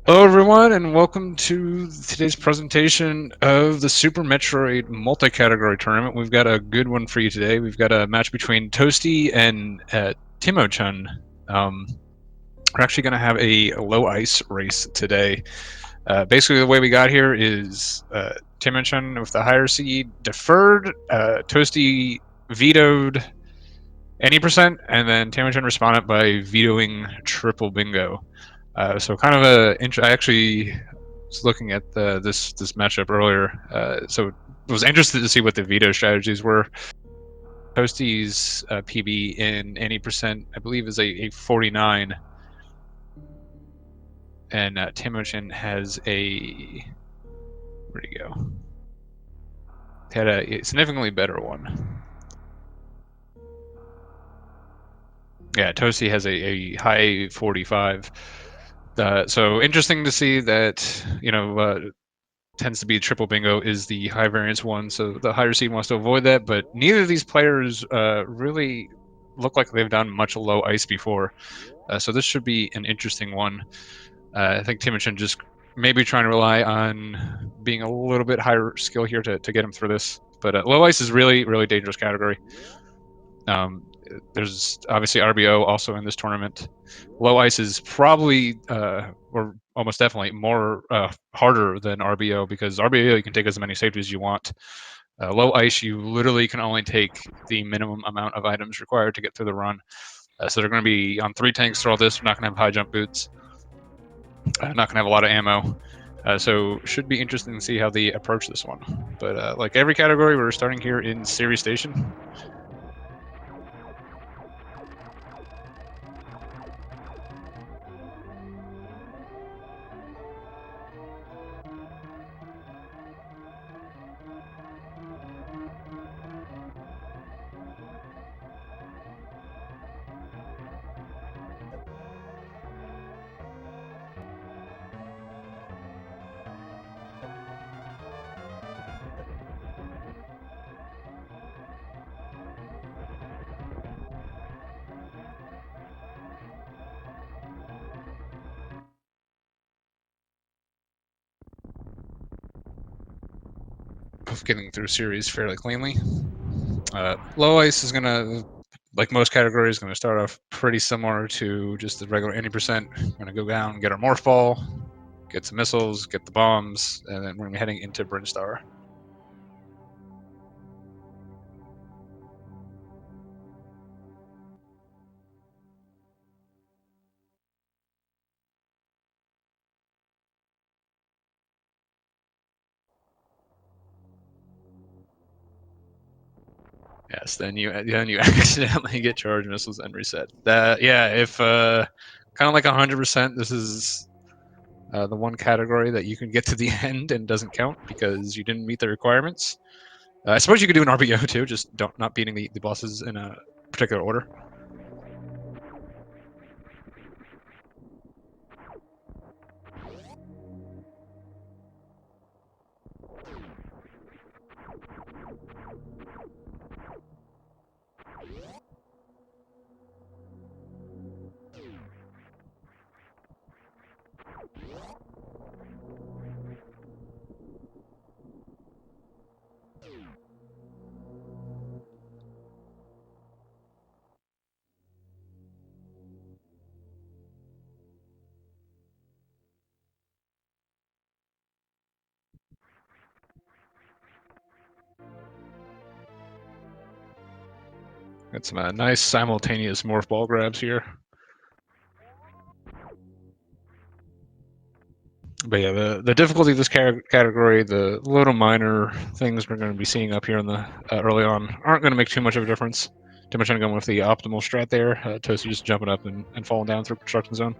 Hello, everyone, and welcome to today's presentation of the Super Metroid multi-category tournament. We've got a good one for you today. We've got a match between Toasty and Timochun. We're actually going to have a low ice race today. Basically, the way we got here is Timochun with the higher seed deferred, Toasty vetoed any percent, and then Timochun responded by vetoing triple bingo. So kind of I actually was looking at this matchup earlier. So was interested to see what the veto strategies were. Toasty's PB in any percent, I believe, is a 49, and Timochun has a where'd he go? Had a significantly better one. Yeah, Toasty has a high 45. So interesting to see that tends to be triple bingo is the high variance one, so the higher seed wants to avoid that. But neither of these players really look like they've done much low ice before, so this should be an interesting one. I think Timochun just maybe trying to rely on being a little bit higher skill here to get him through this. But low ice is really dangerous category. There's obviously RBO also in this tournament. Low ice is probably or almost definitely more harder than RBO because RBO you can take as many safeties as you want. Low ice you literally can only take the minimum amount of items required to get through the run. So they're going to be on 3 tanks through all this. We're not going to have high jump boots. Not going to have a lot of ammo. So should be interesting to see how they approach this one. But like every category, we're starting here in Series Station. Getting through series fairly cleanly. Low ice is gonna, like most categories, going to start off pretty similar to just the regular 80%. Going to go down, get our morph ball, get some missiles, get the bombs, and then we're going to be heading into Brinstar. Yes, then you accidentally get charge missiles and reset. Yeah, if kind of like 100%, this is the one category that you can get to the end and doesn't count because you didn't meet the requirements. I suppose you could do an RBO too, just not beating the bosses in a particular order. Got some nice simultaneous morph ball grabs here. But yeah, the difficulty of this category, the little minor things we're going to be seeing up here in the early on aren't going to make too much of a difference. Timochun going with the optimal strat there. Toasty just jumping up and falling down through construction zone.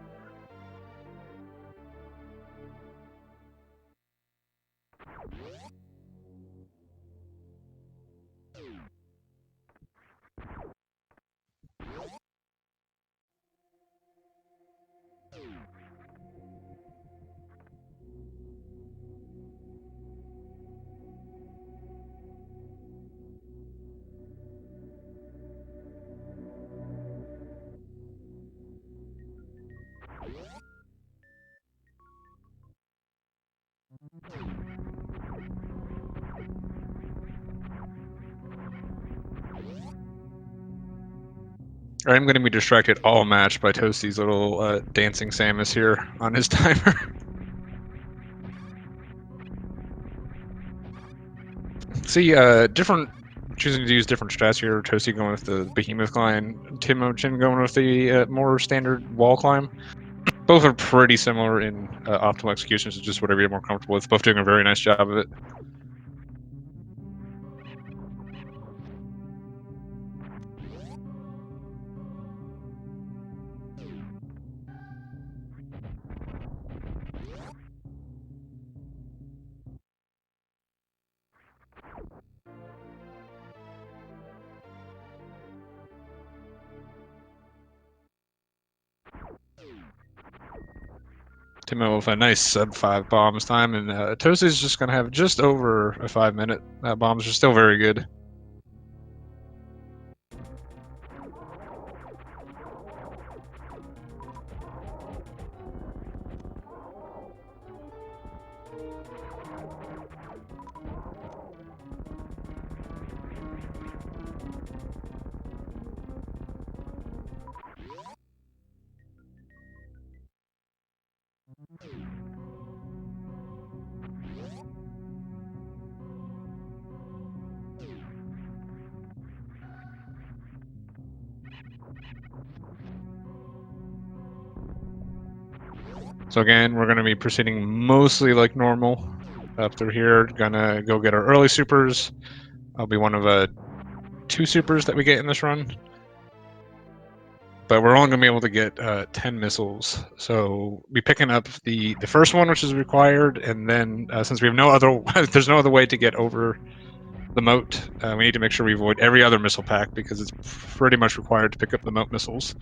I'm going to be distracted all match by Toasty's little dancing Samus here on his timer. See, choosing to use different strats here. Toasty going with the behemoth climb, Timochun going with the more standard wall climb. Both are pretty similar in optimal execution, so just whatever you're more comfortable with. Both doing a very nice job of it. Timo with a nice sub-5 bombs time, and Toasty's just going to have just over a 5-minute. Bombs are still very good. So again, we're going to be proceeding mostly like normal up through here. Gonna go get our early supers. I'll be one of 2 supers that we get in this run. But we're only going to be able to get 10 missiles. So be picking up the first one, which is required, and then since we have no other, there's no other way to get over the moat, we need to make sure we avoid every other missile pack because it's pretty much required to pick up the moat missiles.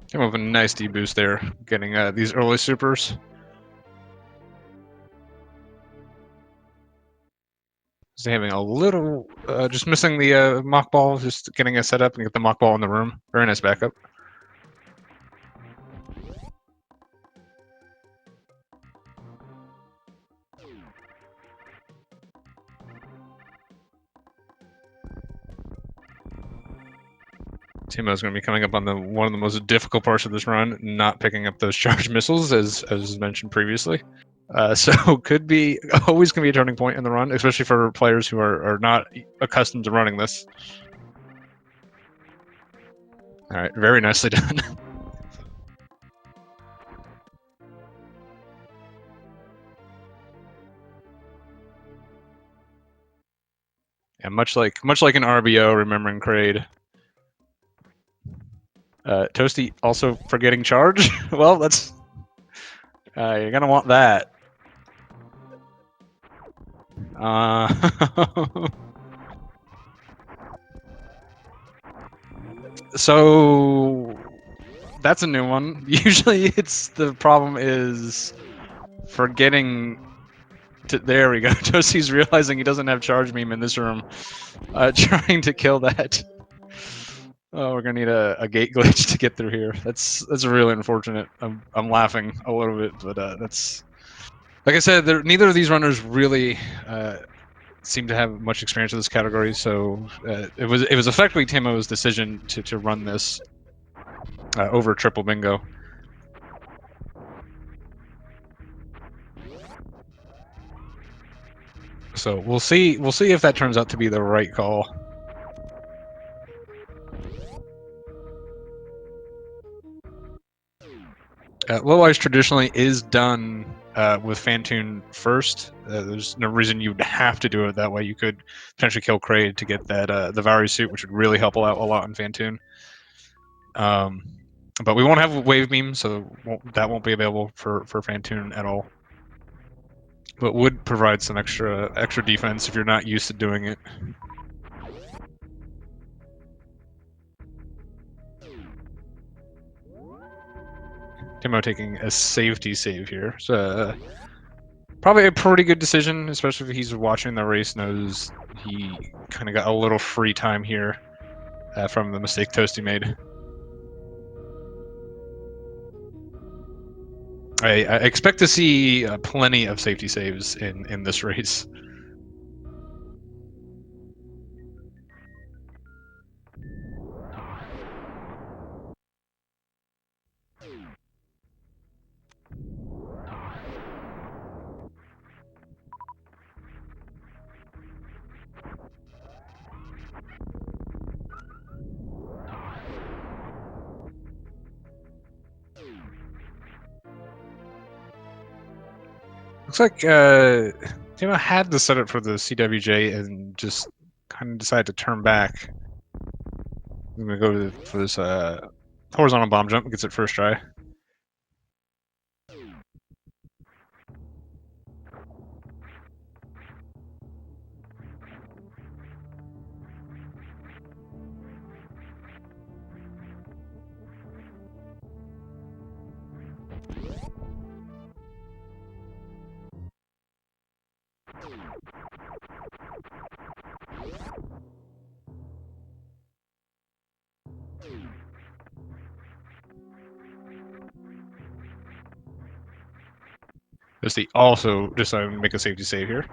Came up with a nice deboost there, getting these early supers. Just having a little, just missing the mock ball, just getting us set up and get the mock ball in the room. Very nice backup. Timo's going to be coming up on one of the most difficult parts of this run, not picking up those charged missiles, as mentioned previously. So could be always going to be a turning point in the run, especially for players who are not accustomed to running this. All right, very nicely done. Yeah, much like an RBO, remembering Kraid. Toasty also forgetting charge. Well, that's you're gonna want that. So that's a new one. Usually, it's the problem is forgetting. There we go. Toasty's realizing he doesn't have charge meme in this room. Trying to kill that. Oh, we're gonna need a gate glitch to get through here. That's really unfortunate. I'm laughing a little bit, but that's like I said. Neither of these runners really seem to have much experience in this category, so it was effectively Timo's decision to run this over triple bingo. So we'll see if that turns out to be the right call. Low ice traditionally is done with Fantoon first. There's no reason you'd have to do it that way. You could potentially kill Kraid to get that the Valkyrie suit, which would really help out a lot in Fantoon. But we won't have wave beam, so that won't be available for Fantoon at all. but would provide some extra defense if you're not used to doing it. Timo taking a safety save here. So probably a pretty good decision, especially if he's watching the race, knows he kind of got a little free time here from the mistake Toasty made. I expect to see plenty of safety saves in this race. Looks like Timo had the setup for the CWJ and just kind of decided to turn back. I'm gonna go for this horizontal bomb jump. Gets it first try. Toasty also decided to make a safety save here.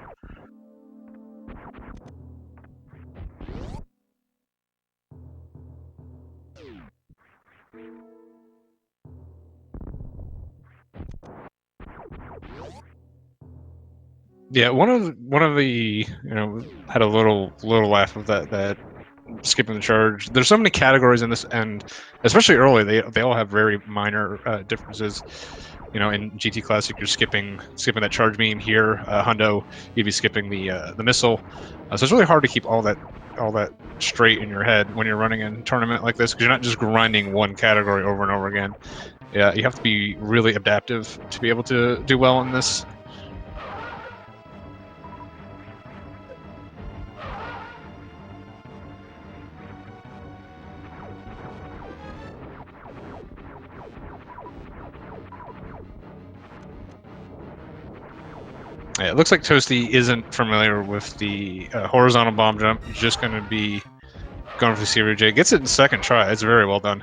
Yeah, one of the had a little laugh of that skipping the charge. There's so many categories in this, and especially early, they all have very minor differences. In GT Classic, you're skipping that charge beam here. Hundo, you'd be skipping the missile. So it's really hard to keep all that straight in your head when you're running a tournament like this, because you're not just grinding one category over and over again. Yeah, you have to be really adaptive to be able to do well in this. Yeah, it looks like Toasty isn't familiar with the horizontal bomb jump. He's just going to be going for the Series J. Gets it in second try. It's very well done.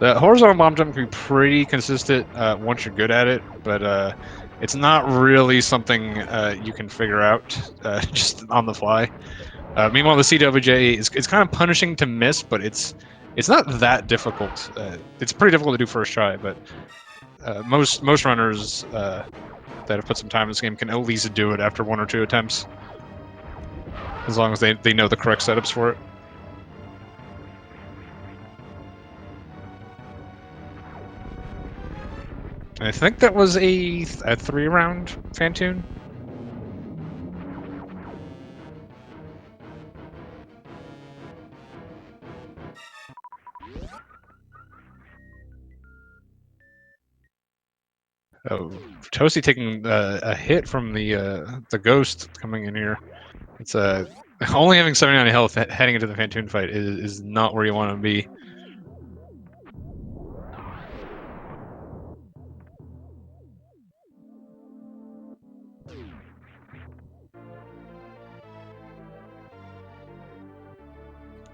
The horizontal bomb jump can be pretty consistent once you're good at it, but it's not really something you can figure out just on the fly. Meanwhile, the CWJ is kind of punishing to miss, but it's not that difficult. It's pretty difficult to do first try, but most runners that have put some time in this game can at least do it after one or two attempts, as long as they know the correct setups for it. I think that was a 3-round Fantoon. Oh, Toasty taking a hit from the ghost coming in here. It's only having 79 health heading into the Fantoon fight is not where you want to be.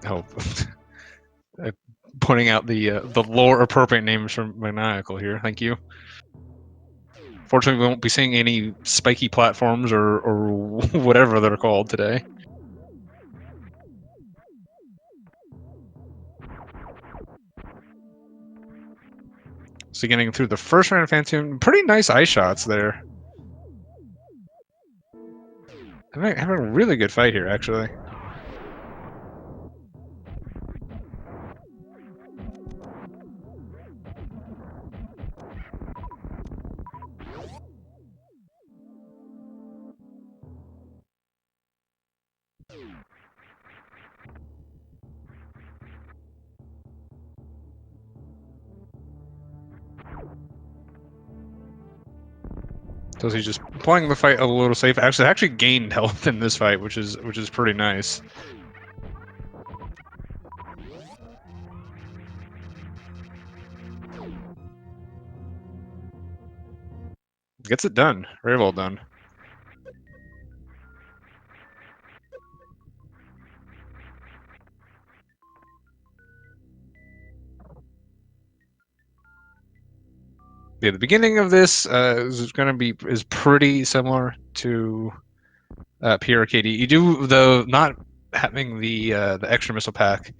Oh, pointing out the lore appropriate names from Maniacal here. Thank you. Fortunately, we won't be seeing any spiky platforms or whatever they're called today. So getting through the first round of Fantoon, pretty nice eye shots there. Having a really good fight here, actually. So he's just playing the fight a little safe. Actually gained health in this fight, which is pretty nice. Gets it done. Very well done. Yeah, the beginning of this is pretty similar to PRKD. You do, though, not having the extra missile pack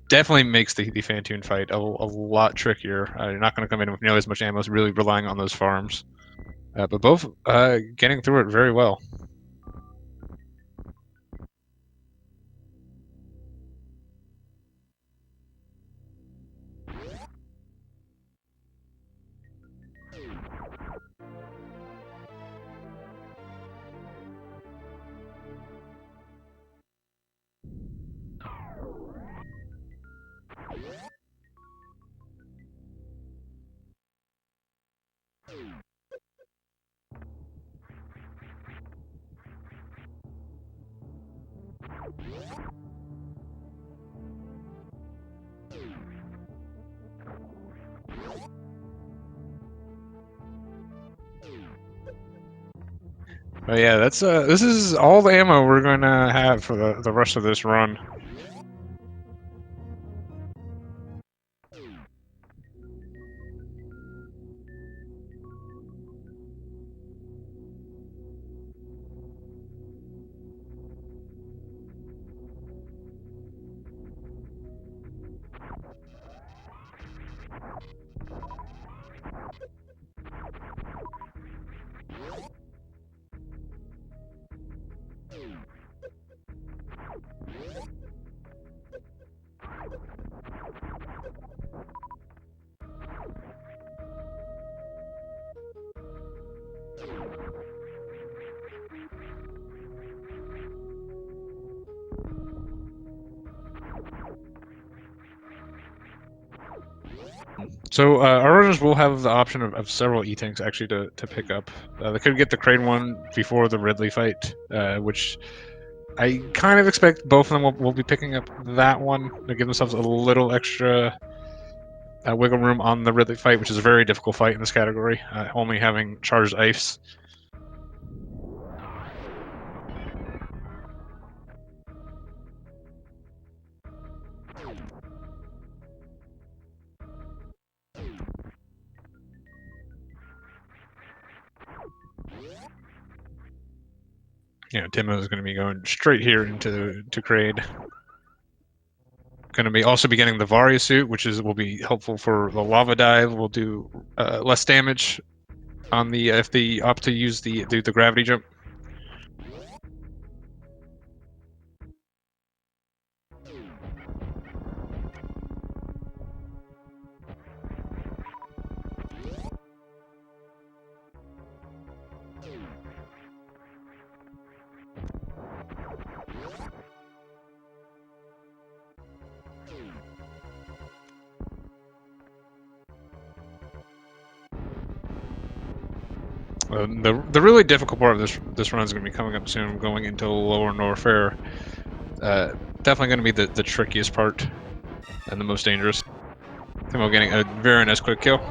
definitely makes the Phantoon fight a lot trickier. You're not going to come in with nearly as much ammo, so really relying on those farms. But both getting through it very well. But yeah, that's this is all the ammo we're going to have for the rest of this run. So our runners will have the option of several E-tanks actually to pick up. They could get the Crane one before the Ridley fight, which I kind of expect both of them will be picking up that one to give themselves a little extra wiggle room on the Ridley fight, which is a very difficult fight in this category, only having charged ice. You know, Timo is going to be going straight here into Kraid. Going to be also be getting the Varia suit, which will be helpful for the lava dive. Will do less damage on the if they opt to use the gravity jump. The really difficult part of this run is going to be coming up soon, going into lower Norfair. Definitely going to be the trickiest part and the most dangerous. Timo getting a very nice quick kill.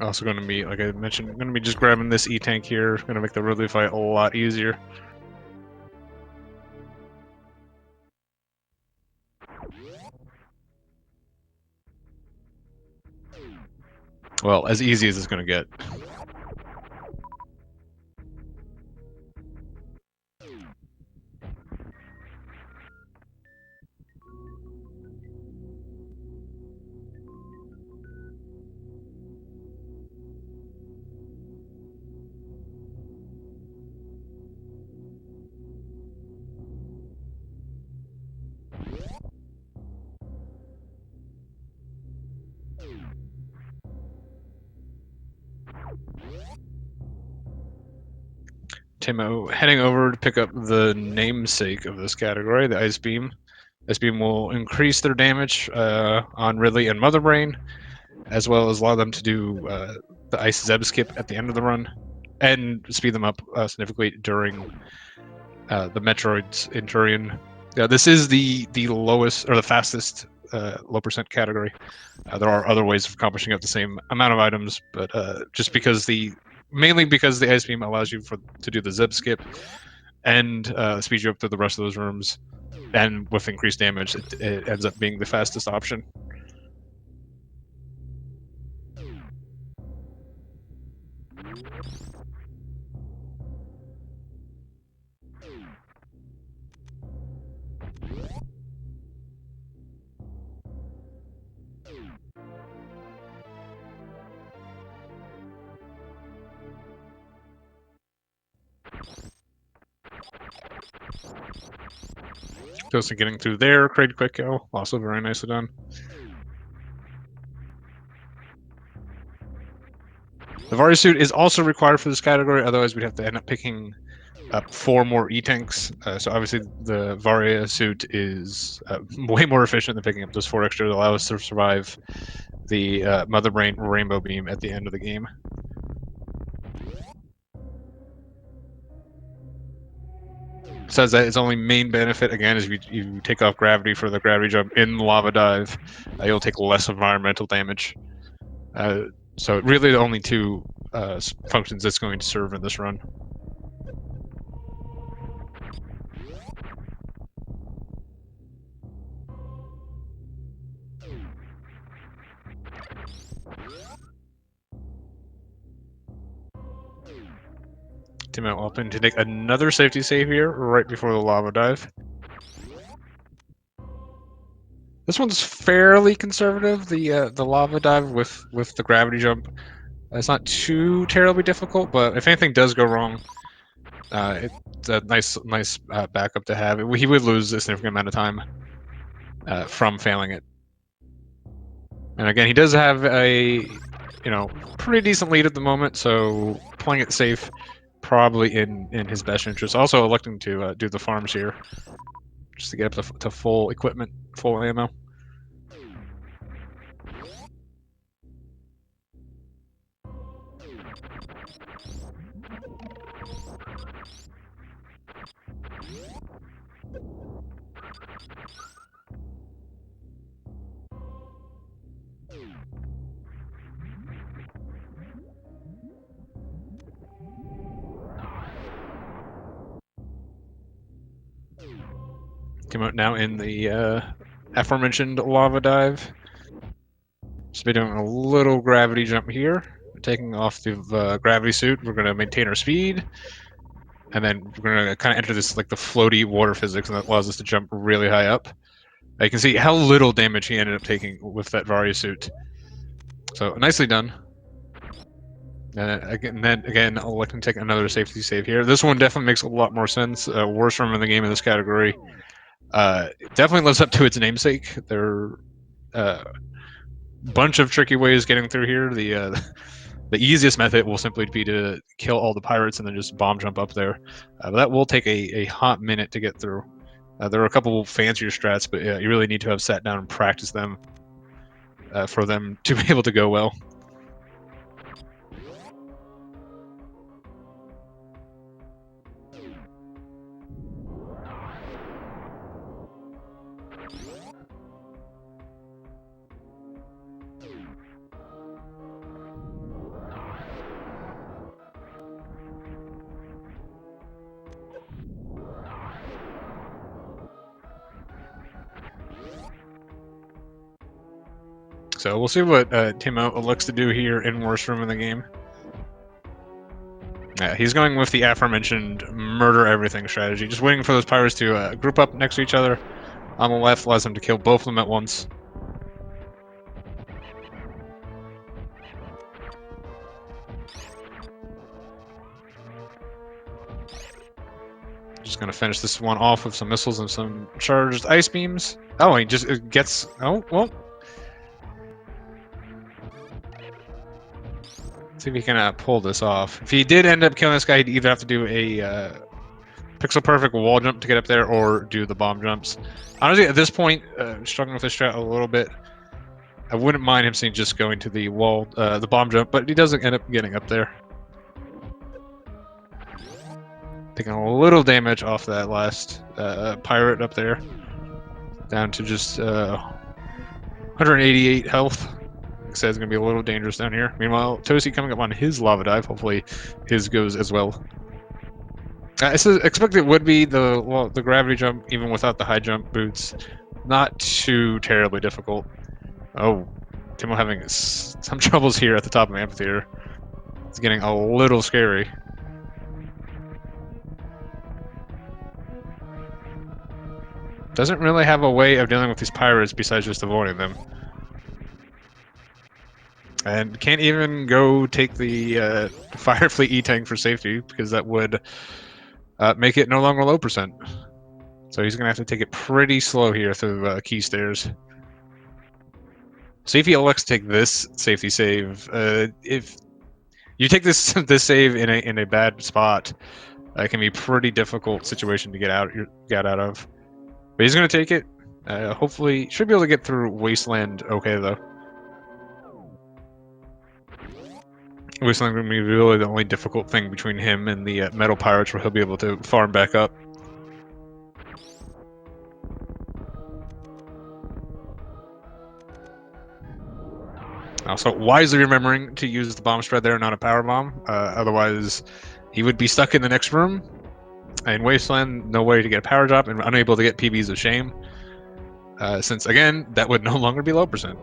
Also going to be, like I mentioned, going to be just grabbing this E-tank here. Going to make the Ridley fight a lot easier. Well, as easy as it's going to get. Timo heading over to pick up the namesake of this category, the Ice Beam. Ice Beam will increase their damage on Ridley and Mother Brain, as well as allow them to do the Ice Zeb skip at the end of the run, and speed them up significantly during the Metroid's Inturian. This is the lowest or the fastest low percent category. There are other ways of accomplishing it the same amount of items, but just because mainly because the Ice Beam allows you to do the Zeb skip and speeds you up through the rest of those rooms, and with increased damage, it ends up being the fastest option. Toasty getting through there, Crate quick kill, also very nicely done. The Varia suit is also required for this category, otherwise we'd have to end up picking up 4 more E-tanks. So obviously the Varia suit is way more efficient than picking up those 4 extra that allow us to survive the Mother Brain Rainbow Beam at the end of the game. Says that its only main benefit, again, is you take off gravity for the gravity jump in the lava dive, you'll take less environmental damage. So really the only 2 functions it's going to serve in this run. Timo up in to take another safety save here right before the lava dive. This one's fairly conservative. The lava dive with the gravity jump. It's not too terribly difficult, but if anything does go wrong, it's a nice backup to have. He would lose a significant amount of time from failing it. And again, he does have a pretty decent lead at the moment, so playing it safe probably in his best interest. Also electing to do the farms here just to get up to full equipment, full ammo. Come out now in the aforementioned lava dive. Just be doing a little gravity jump here. Taking off the gravity suit, we're going to maintain our speed. And then we're going to kind of enter this like the floaty water physics, and that allows us to jump really high up. You can see how little damage he ended up taking with that Varia suit. So nicely done. And then again, electing to take another safety save here. This one definitely makes a lot more sense. Worst room in the game in this category. It definitely lives up to its namesake. There are bunch of tricky ways getting through here. The easiest method will simply be to kill all the pirates and then just bomb jump up there. But that will take a hot minute to get through. There are a couple fancier strats, but you really need to have sat down and practiced them for them to be able to go well. risk. So we'll see what Timo looks to do here in worst room in the game. Yeah, he's going with the aforementioned murder everything strategy, just waiting for those pirates to group up next to each other. On the left allows him to kill both of them at once. Just gonna finish this one off with some missiles and some charged ice beams. Oh, he just gets... Oh, well. Let's see if he can pull this off. If he did end up killing this guy, he'd either have to do a pixel perfect wall jump to get up there or do the bomb jumps. Honestly, at this point, struggling with this strat a little bit. I wouldn't mind him seeing just going to the wall, the bomb jump, but he doesn't end up getting up there. Taking a little damage off that last pirate up there. Down to just 188 health. Like I said, it's going to be a little dangerous down here. Meanwhile, Toasty coming up on his lava dive. Hopefully his goes as well. I expect it would be the gravity jump, even without the high jump boots. Not too terribly difficult. Oh, Timo having some troubles here at the top of the amphitheater. It's getting a little scary. Doesn't really have a way of dealing with these pirates besides just avoiding them. And can't even go take the fire fleet E-tank for safety, because that would make it no longer low percent. So he's going to have to take it pretty slow here through key stairs. See if he elects to take this safety save. If you take this save in a bad spot, it can be a pretty difficult situation to get out of. But he's going to take it. Hopefully, should be able to get through Wasteland okay, though. Wasteland going to be really the only difficult thing between him and the metal pirates, where he'll be able to farm back up. Also, wisely remembering to use the bomb spread there, not a power bomb. Otherwise, he would be stuck in the next room. In Wasteland, no way to get a power drop, and unable to get PBs of shame. Since, again, that would no longer be low percent.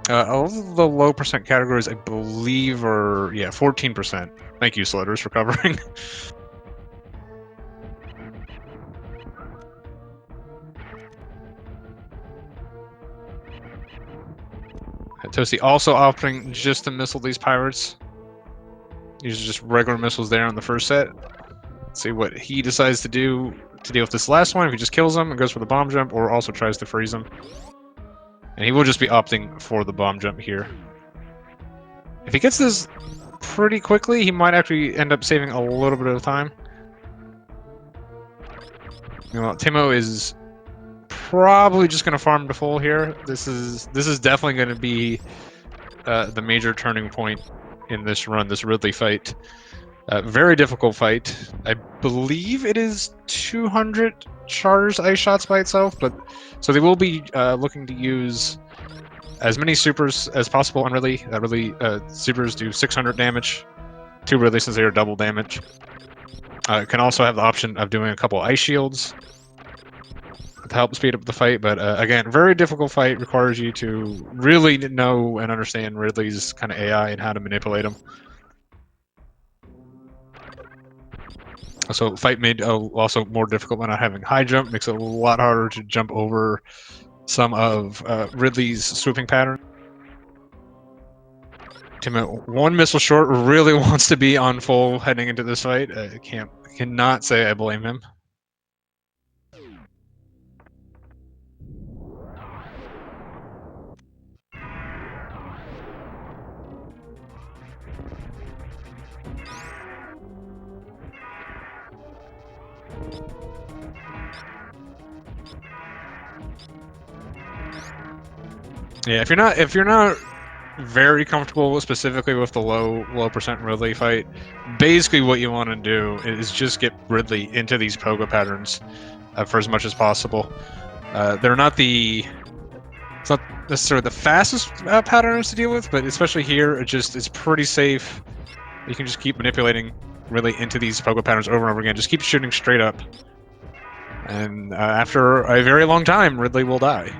All of the low percent categories, I believe, are, yeah, 14%. Thank you, Slutters, for covering. Toasty also opting just to missile these pirates. Uses just regular missiles there on the first set. Let's see what he decides to do to deal with this last one. If he just kills them and goes for the bomb jump, or also tries to freeze them. And he will just be opting for the bomb jump here. If he gets this pretty quickly, he might actually end up saving a little bit of time. You know, Timo is probably just going to farm to full here. This is definitely going to be the major turning point in this run, this Ridley fight. Very difficult fight. I believe it is 200 charged ice shots by itself, but so they will be looking to use as many supers as possible on Ridley. Ridley supers do 600 damage to Ridley since they are double damage. Can also have the option of doing a couple ice shields to help speed up the fight, but again, very difficult fight. Requires you to really know and understand Ridley's kind of AI and how to manipulate him. So fight made also more difficult by not having high jump. Makes it a lot harder to jump over some of Ridley's swooping pattern. Timo, one missile short, really wants to be on full heading into this fight. Cannot say I blame him. Yeah, if you're not very comfortable specifically with the low percent Ridley fight, basically what you want to do is just get Ridley into these pogo patterns for as much as possible. They're not it's not necessarily the fastest patterns to deal with, but especially here, it's pretty safe You can just keep manipulating really into these pogo patterns over and over again. Just keep shooting straight up. And after a very long time, Ridley will die.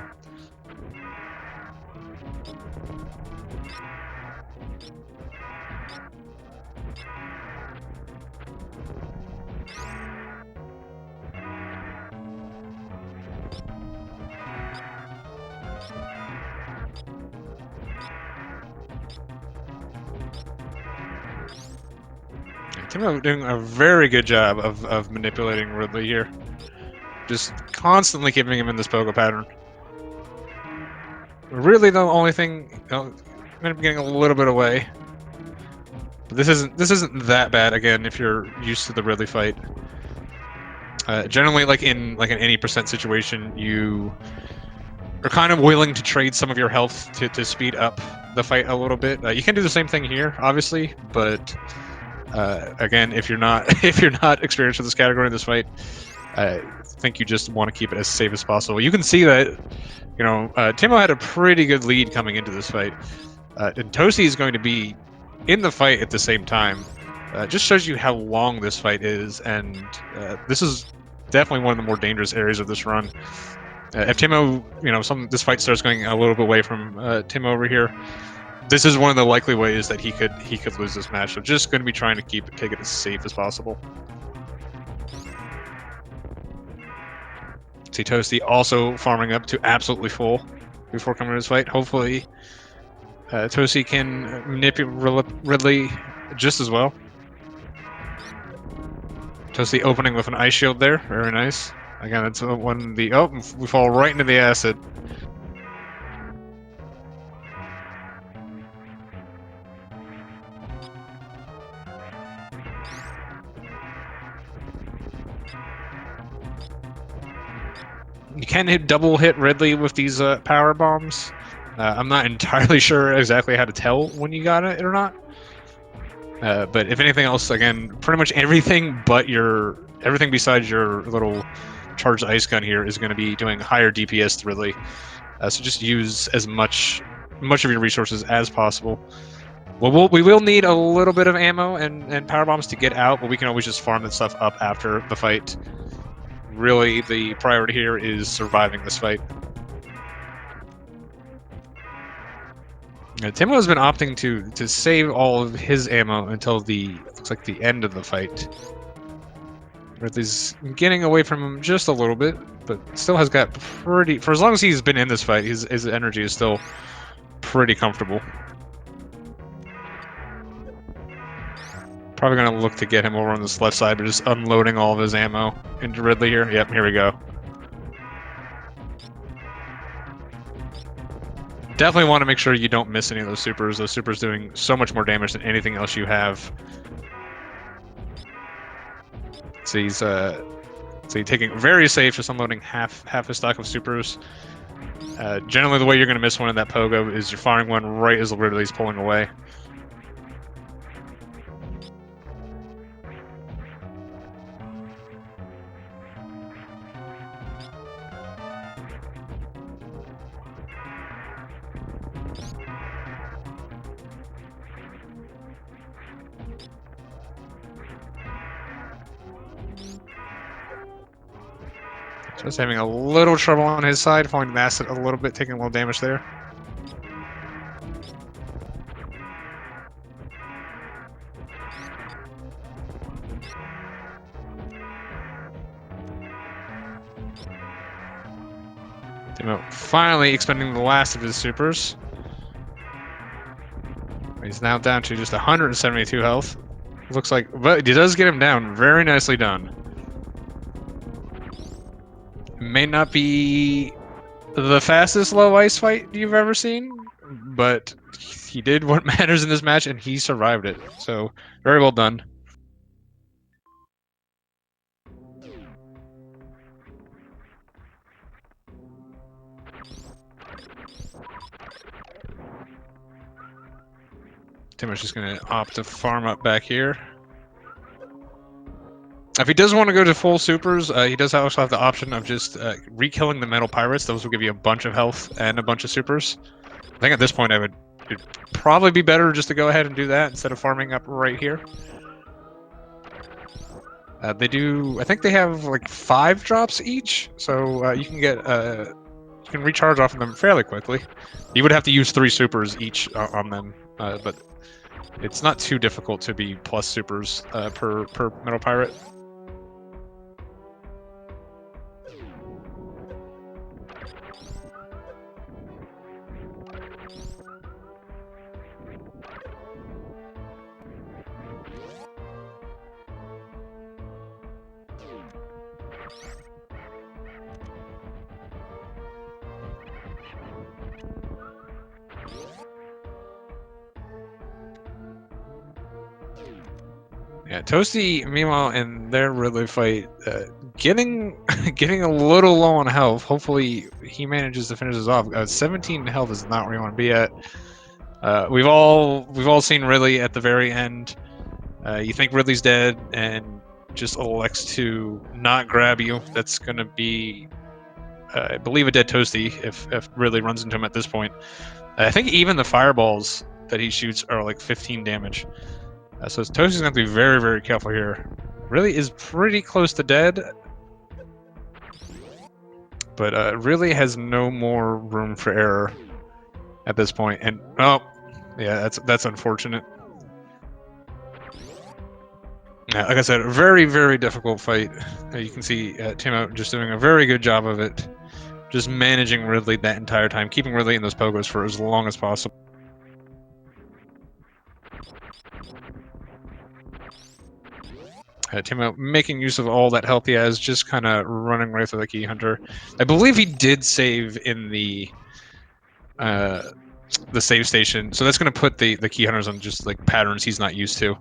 Timo doing a very good job of manipulating Ridley here. Just constantly keeping him in this pogo pattern. Really, the only thing, I'm gonna be getting a little bit away. But this isn't that bad again if you're used to the Ridley fight. Generally, like in an any percent situation, you are kind of willing to trade some of your health to speed up the fight a little bit. You can do the same thing here, obviously, but again, if you're not experienced with this category in this fight, I think you just want to keep it as safe as possible. You can see that, you know, Timo had a pretty good lead coming into this fight, and Toasty is going to be in the fight at the same time. Just shows you how long this fight is, and this is definitely one of the more dangerous areas of this run. If Timo, you know, this fight starts going a little bit away from Timo over here, this is one of the likely ways that he could lose this match. So just going to be trying to take it as safe as possible. See Toasty also farming up to absolutely full before coming to this fight. Hopefully, Toasty can manipulate Ridley just as well. Toasty opening with an ice shield there, very nice. Again, that's when we fall right into the acid. You can double hit Ridley with these power bombs. I'm not entirely sure exactly how to tell when you got it or not. But if anything else, again, pretty much everything besides your little charged ice gun here is going to be doing higher DPS to Ridley. So just use as much of your resources as possible. Well, we will need a little bit of ammo and power bombs to get out, but we can always just farm that stuff up after the fight. Really, the priority here is surviving this fight. Timo has been opting to save all of his ammo until looks like the end of the fight. Ridley's getting away from him just a little bit, but still has got for as long as he's been in this fight, his energy is still pretty comfortable. Probably going to look to get him over on this left side, but just unloading all of his ammo into Ridley here. Yep, here we go. Definitely want to make sure you don't miss any of those supers. Those supers doing so much more damage than anything else you have. So he's taking very safe, just unloading half his stock of supers. Generally, the way you're going to miss one in that pogo is you're firing one right as Ridley's pulling away. Just having a little trouble on his side, falling to acid a little bit, taking a little damage there. Timo finally expending the last of his supers. He's now down to just 172 health. Looks like, but he does get him down. Very nicely done. May not be the fastest low ice fight you've ever seen, but he did what matters in this match, and he survived it. So, very well done. Timo's just going to opt to farm up back here. If he does want to go to full supers, he does also have the option of just re-killing the metal pirates. Those will give you a bunch of health and a bunch of supers. I think at this point I would It'd probably be better just to go ahead and do that instead of farming up right here. They do. I think they have like 5 drops each, so you can get you can recharge off of them fairly quickly. You would have to use 3 supers each on them, but it's not too difficult to be plus supers per Metal Pirate. Yeah, Toasty, meanwhile, in their Ridley fight, getting getting a little low on health. Hopefully, he manages to finish this off. 17 health is not where you want to be at. We've all seen Ridley at the very end. You think Ridley's dead, and just elects to not grab you. That's gonna be, I believe, a dead Toasty if Ridley runs into him at this point. I think even the fireballs that he shoots are like 15 damage. So Toasty's going to have to be very, very careful here. Really is pretty close to dead, but really has no more room for error at this point. And oh, yeah, that's unfortunate. Yeah, like I said, a very, very difficult fight. You can see Timo just doing a very good job of it, just managing Ridley that entire time, keeping Ridley in those pogos for as long as possible. Timo making use of all that health he has, just kind of running right through the Key Hunter. I believe he did save in the save station, so that's going to put the Key Hunters on just like patterns he's not used to.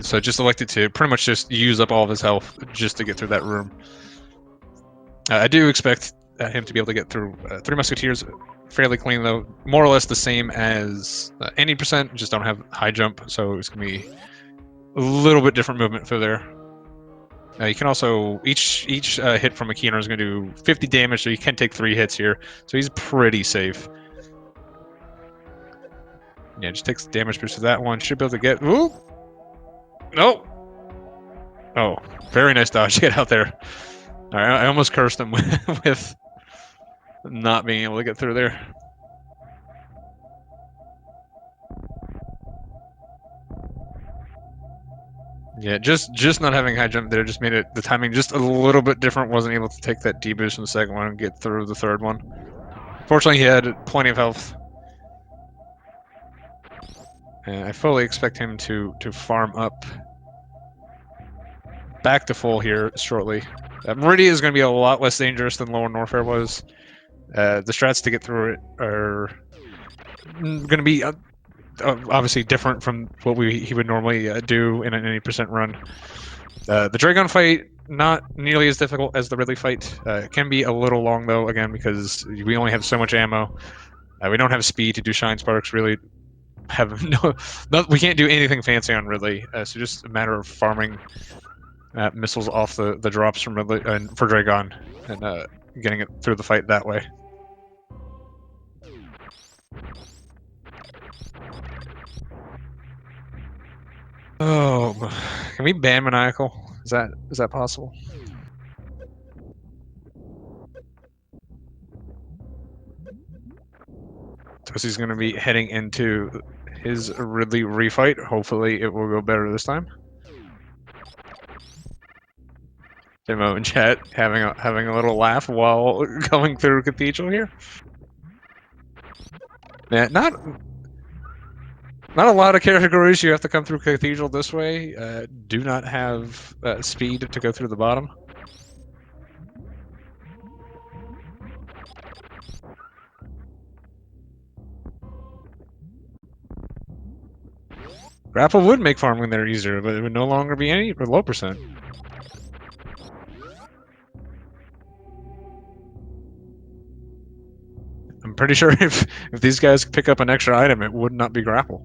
So just elected to pretty much just use up all of his health just to get through that room. I do expect him to be able to get through 3 Musketeers fairly clean, though. More or less the same as 80%, just don't have high jump, so it's going to be a little bit different movement through there. You can also, each hit from a Key Hunter is going to do 50 damage, so you can take 3 hits here, so he's pretty safe. Yeah, just takes damage boost to that one. Should be able to get... Ooh! No! Oh, very nice dodge. Get out there. All right, I almost cursed him with not being able to get through there. Yeah, just not having high jump there just made it the timing just a little bit different. Wasn't able to take that D boost in the second one and get through the third one. Fortunately, he had plenty of health. And I fully expect him to farm up back to full here shortly. Meridia is going to be a lot less dangerous than Lower Norfair was. The strats to get through it are going to be obviously different from what he would normally do in an 80% run. The Dragon fight, not nearly as difficult as the Ridley fight. It can be a little long, though, again, because we only have so much ammo. We don't have speed to do Shine Sparks, really. We can't do anything fancy on Ridley, so just a matter of farming missiles off the drops from Ridley for Dragon and getting it through the fight that way. Oh, can we ban Maniacal? Is that possible? Toasty's going to be heading into his Ridley refight. Hopefully, it will go better this time. Timo in chat having a little laugh while going through Cathedral here. Yeah, not a lot of categories you have to come through Cathedral this way. Do not have speed to go through the bottom. Grapple would make farming there easier, but it would no longer be any low percent. I'm pretty sure if these guys pick up an extra item, it would not be grapple.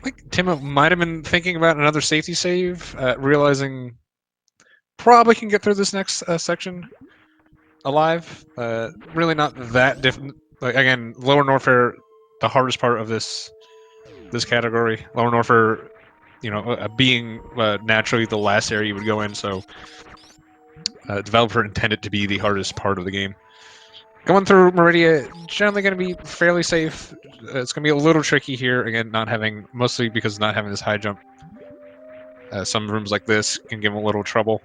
think Timo might have been thinking about another safety save, realizing probably can get through this next section alive. Really not that different. Like again, Lower Norfair, the hardest part of this category. Lower Norfair, being naturally the last area you would go in, so developer intended to be the hardest part of the game. Going through Meridia, generally going to be fairly safe. It's going to be a little tricky here, again, mostly because not having this high jump. Some rooms like this can give them a little trouble.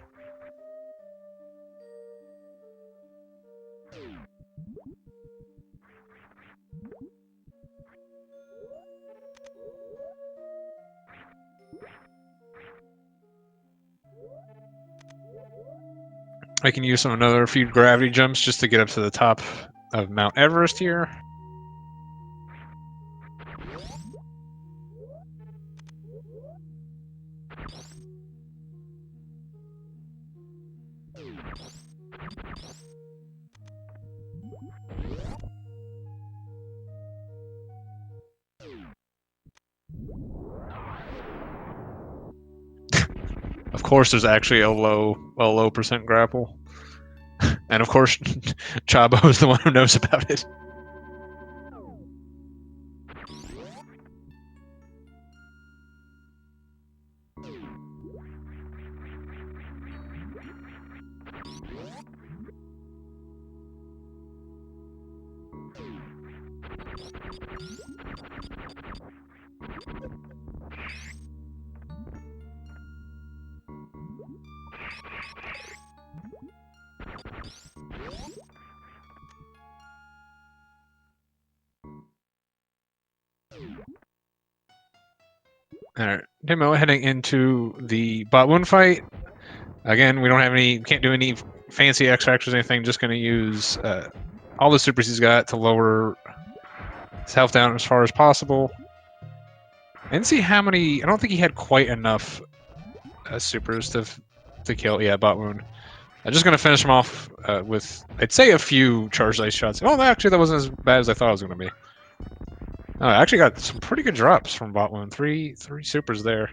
I can use another few gravity jumps just to get up to the top of Mount Everest here. Of course, there's actually a low percent grapple, and of course, Chabo is the one who knows about it. Alright, Timo heading into the bot wound fight. Again, can't do any fancy X factors or anything, just going to use all the supers he's got to lower his health down as far as possible. I didn't see how many, I don't think he had quite enough supers to kill, bot wound. I'm just going to finish him off with, I'd say, a few charged ice shots. Oh, actually, that wasn't as bad as I thought it was going to be. I actually got some pretty good drops from bot wound. Three supers there.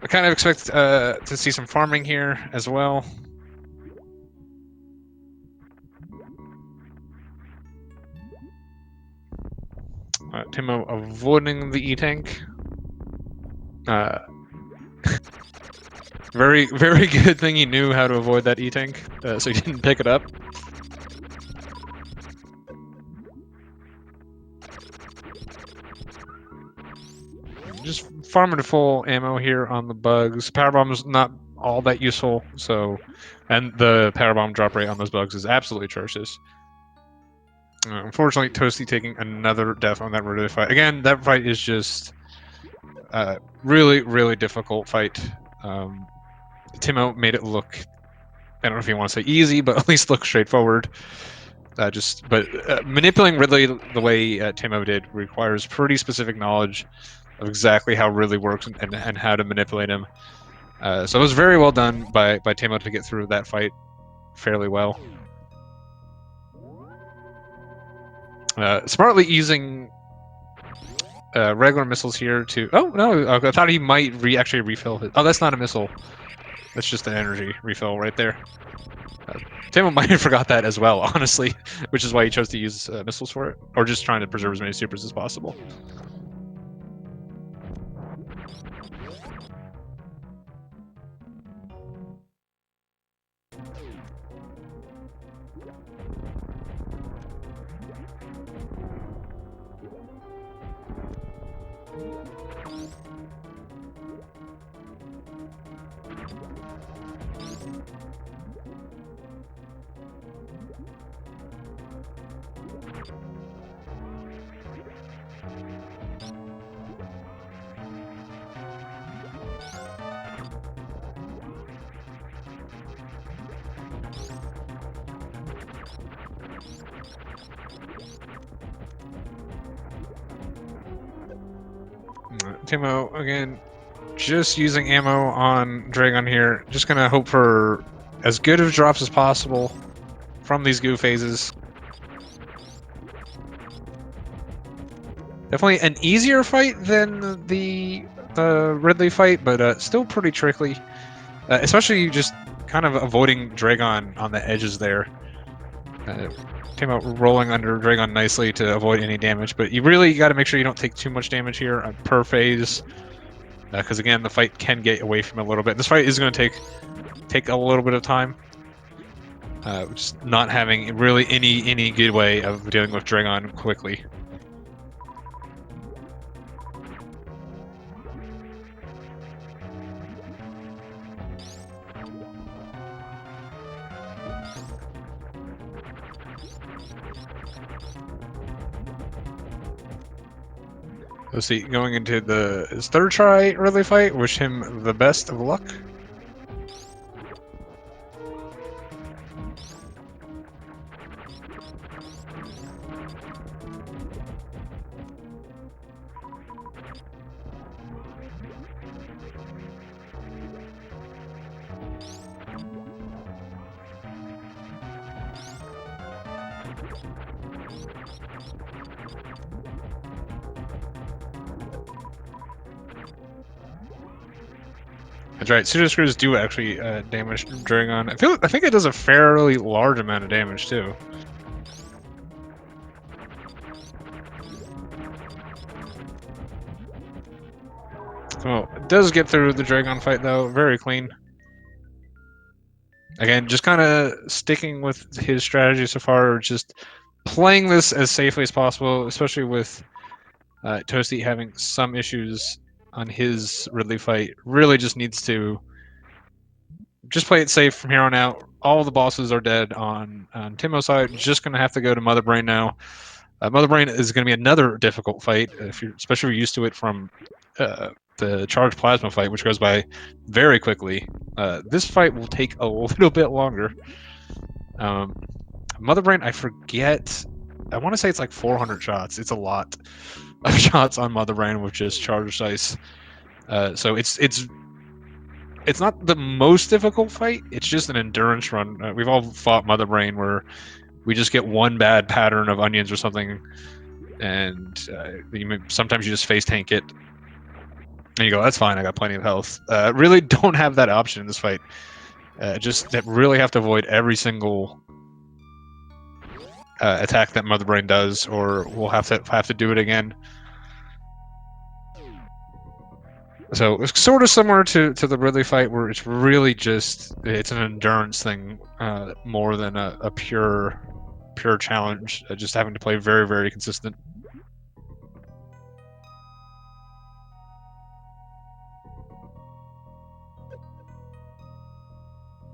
I kind of expect to see some farming here as well. Timo avoiding the E-tank. Very good thing he knew how to avoid that E-tank, so he didn't pick it up. Just farming full ammo here on the bugs. Power bomb's not all that useful, and the power bomb drop rate on those bugs is absolutely atrocious. Unfortunately, Toasty taking another death on that Meridia fight. Again, that fight is just really difficult fight. Timo made it look, I don't know if you want to say easy, but at least look straightforward. Manipulating Ridley the way Timo did requires pretty specific knowledge of exactly how Ridley works and how to manipulate him. So it was very well done by Timo to get through that fight fairly well. Smartly using regular missiles here to... Oh, no, I thought he might actually refill his... Oh, that's not a missile. That's just an energy refill right there. Timo might have forgot that as well, honestly, which is why he chose to use missiles for it, or just trying to preserve as many supers as possible. Timo, again, just using ammo on Dragon here. Just gonna hope for as good of drops as possible from these goo phases. Definitely an easier fight than the Ridley fight, but still pretty tricky. Especially just kind of avoiding Dragon on the edges there. Came out rolling under Dragon nicely to avoid any damage, but you really got to make sure you don't take too much damage here per phase, because again, the fight can get away from it a little bit. This fight is going to take a little bit of time. Just not having really any good way of dealing with Dragon quickly. Let's see, going into his third try Ridley fight, wish him the best of luck. That's right. Pseudo screws do actually damage Dragon. I think it does a fairly large amount of damage too. Oh, it does get through the Dragon fight though, very clean. Again, just kind of sticking with his strategy so far, just playing this as safely as possible, especially with Toasty having some issues on his Ridley fight. Really just needs to just play it safe from here on out. All the bosses are dead on Timo's side. Just going to have to go to Mother Brain now. Mother Brain is going to be another difficult fight, especially if you're used to it from the Charged Plasma fight, which goes by very quickly. This fight will take a little bit longer. Mother Brain, I forget. I want to say it's like 400 shots. It's a lot of shots on Mother Brain with just Charged Ice. So it's not the most difficult fight. It's just an endurance run. We've all fought Mother Brain where we just get one bad pattern of onions or something, and sometimes you just face tank it, and you go, "That's fine. I got plenty of health." Really, don't have that option in this fight. Just really have to avoid every single attack that Mother Brain does, or we'll have to do it again. So it's sort of similar to the Ridley fight, where it's really just it's an endurance thing more than a pure challenge. Just having to play very consistent.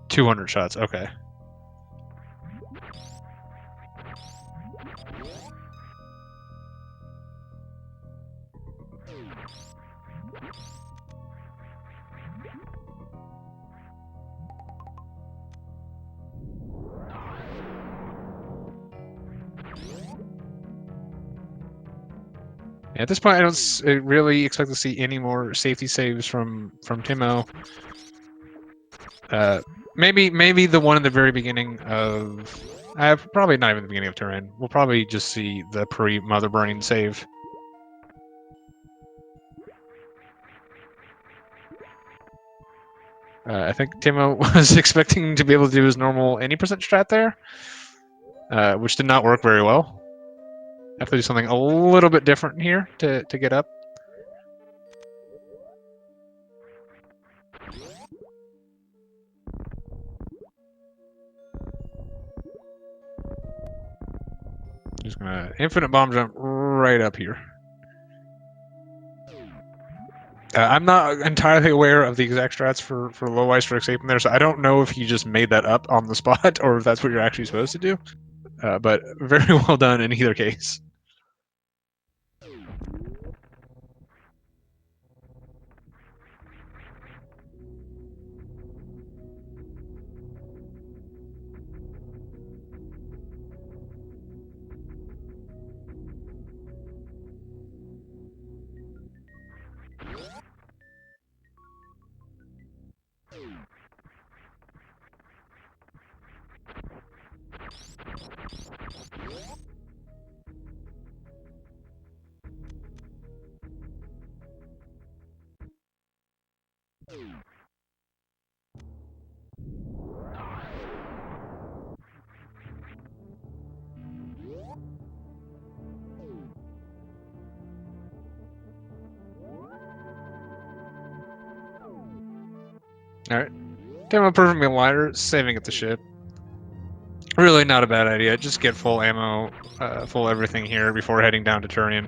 $200 shots. Okay. At this point, I don't really expect to see any more safety saves from Timo. Maybe the one in the very beginning of... probably not even the beginning of Turin. We'll probably just see the pre-Mother Brain save. I think Timo was expecting to be able to do his normal any percent strat there, which did not work very well. Have to do something a little bit different here to get up. Just gonna infinite bomb jump right up here. I'm not entirely aware of the exact strats for low ice for escaping there, so I don't know if he just made that up on the spot or if that's what you're actually supposed to do. But very well done in either case. Alright. Demo perfectly lighter, saving at the ship. Really not a bad idea. Just get full ammo, full everything here before heading down to Turian.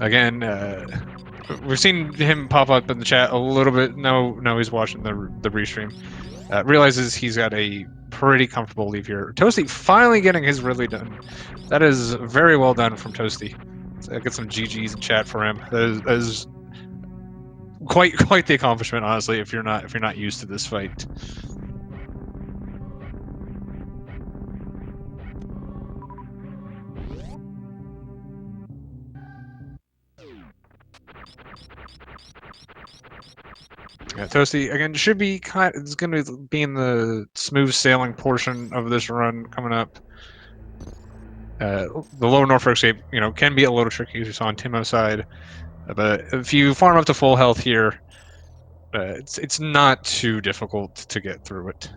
Again, we've seen him pop up in the chat a little bit. No, he's watching the restream. Realizes he's got a pretty comfortable leave here. Toasty finally getting his Ridley done. That is very well done from Toasty. So get some GGs in chat for him. That is quite the accomplishment, honestly. If you're not used to this fight. Yeah, Toasty again should be it's going to be in the smooth sailing portion of this run coming up. The low Norfolk shape, can be a little tricky as you saw on Timo's side, but if you farm up to full health here, it's not too difficult to get through it,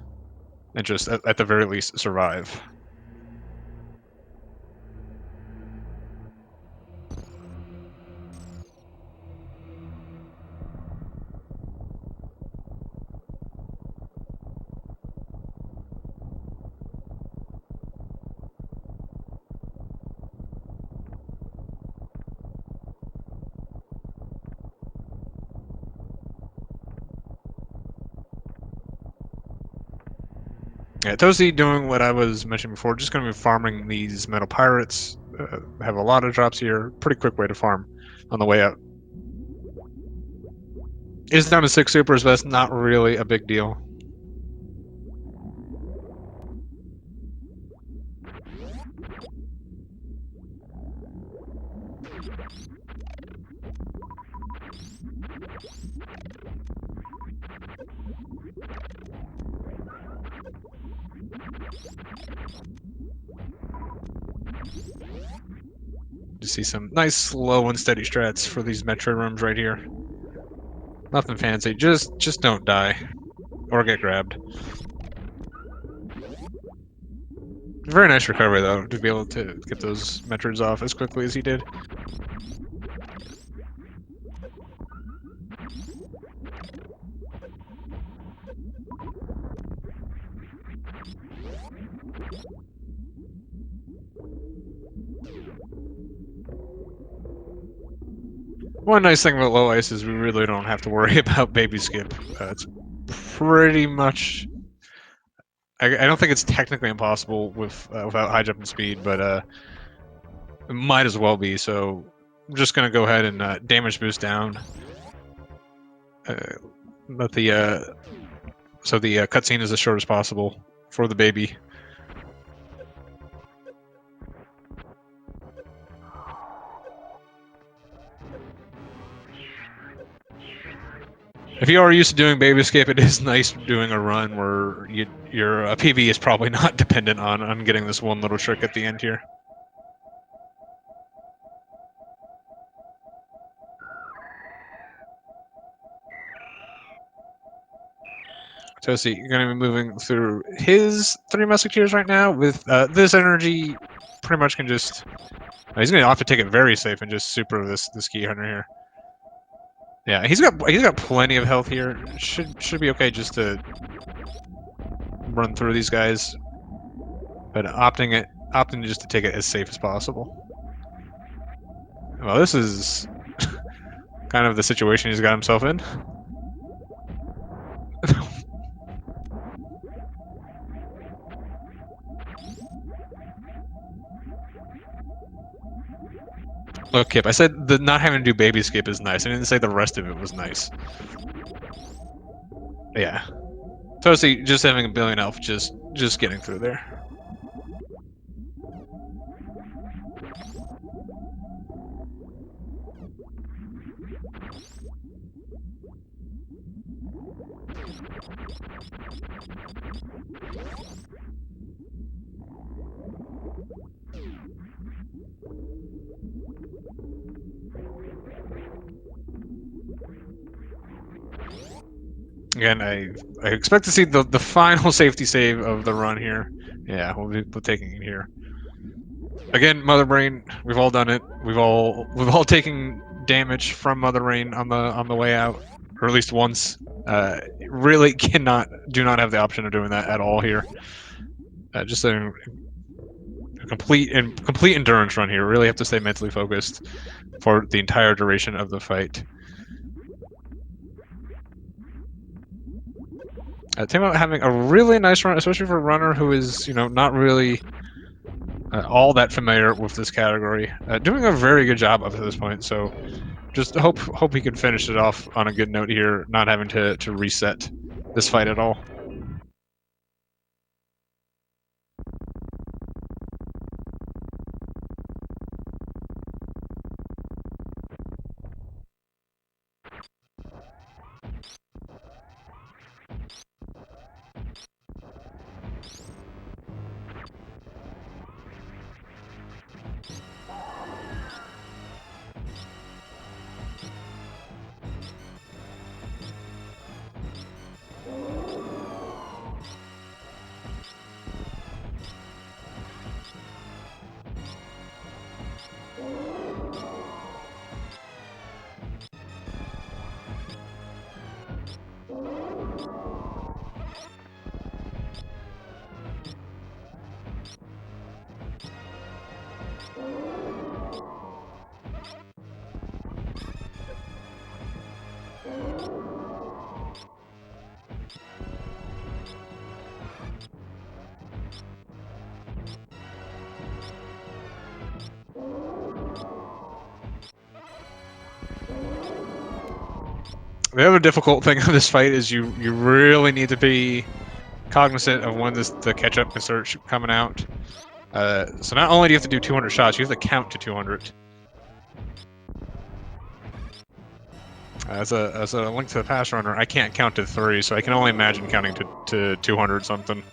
and just at the very least survive. Yeah, Toasty doing what I was mentioning before, just going to be farming these metal pirates. Have a lot of drops here. Pretty quick way to farm on the way up. Is down to 6 supers, but that's not really a big deal. To see some nice slow and steady strats for these Metroid rooms right here. Nothing fancy, just don't die or get grabbed. Very nice recovery though, to be able to get those Metroids off as quickly as he did. One nice thing about low ice is we really don't have to worry about baby skip. It's pretty much. I don't think it's technically impossible without high jump and speed, but it might as well be. So I'm just gonna go ahead and damage boost down. Let the so the cutscene is as short as possible for the baby. If you are used to doing baby escape, it is nice doing a run where your PB is probably not dependent on getting this one little trick at the end here. Toasty, you're going to be moving through his 3 Musketeers right now with this energy. Pretty much can just. He's going to have to take it very safe and just super this key hunter here. Yeah, he's got plenty of health here. Should be okay just to run through these guys, but opting just to take it as safe as possible. Well, this is kind of the situation he's got himself in. Look, Kip, I said the not having to do baby skip is nice. I didn't say the rest of it was nice. Yeah. Toasty just having a billion elf, just getting through there. Again, I expect to see the final safety save of the run here. Yeah, we'll be taking it here. Again, Mother Brain, we've all done it. We've all taken damage from Mother Rain on the way out, or at least once. Really do not have the option of doing that at all here. Just a complete endurance run here. Really have to stay mentally focused for the entire duration of the fight. Timo having a really nice run, especially for a runner who is, not really all that familiar with this category. Doing a very good job up to this point. So just hope he can finish it off on a good note here, not having to reset this fight at all. The other difficult thing of this fight is you really need to be cognizant of when the catch-up can start coming out. So not only do you have to do 200 shots, you have to count to 200. As a Link to the Past runner, I can't count to 3, so I can only imagine counting to 200 something.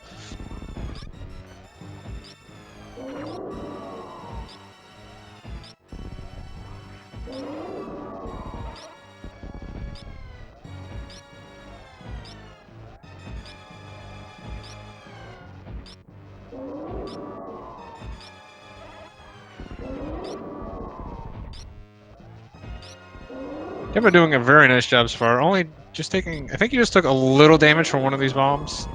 You've been doing a very nice job so far. Only just taking, I think you just took a little damage from one of these bombs.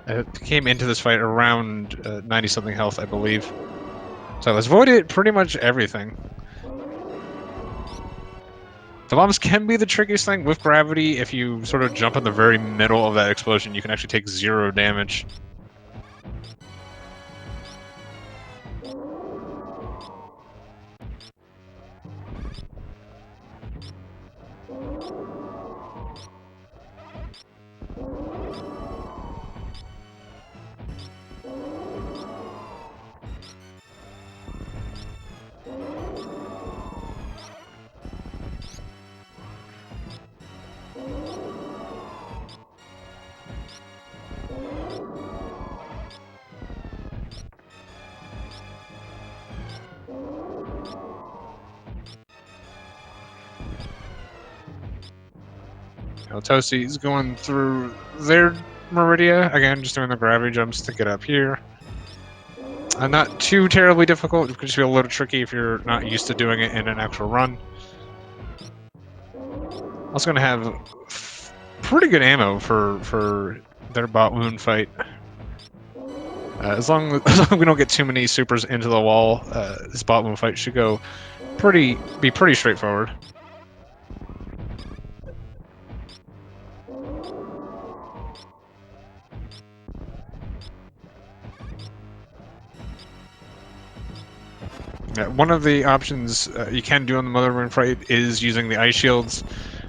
It came into this fight around 90-something health, I believe. So I've avoided pretty much everything. The bombs can be the trickiest thing with gravity. If you sort of jump in the very middle of that explosion, you can actually take 0 damage. Toasty is going through their Meridia, again, just doing the gravity jumps to get up here. Not too terribly difficult, it could just be a little tricky if you're not used to doing it in an actual run. Also going to have pretty good ammo for their bot wound fight. As long as we don't get too many supers into the wall, this bot wound fight should be pretty straightforward. One of the options you can do on the Mother Rain fight is using the ice shields,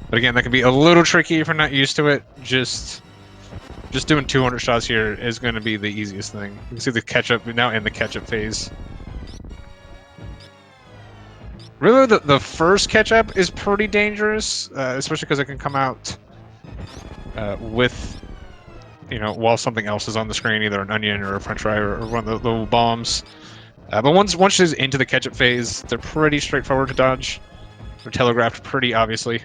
but again, that can be a little tricky if you're not used to it. Just doing 200 shots here is going to be the easiest thing. You can see the catch-up, now in the catch-up phase. Really, the first catch-up is pretty dangerous, especially because it can come out with, while something else is on the screen, either an onion or a french fry or one of the little bombs. But once she's into the catch-up phase, they're pretty straightforward to dodge. They're telegraphed pretty obviously.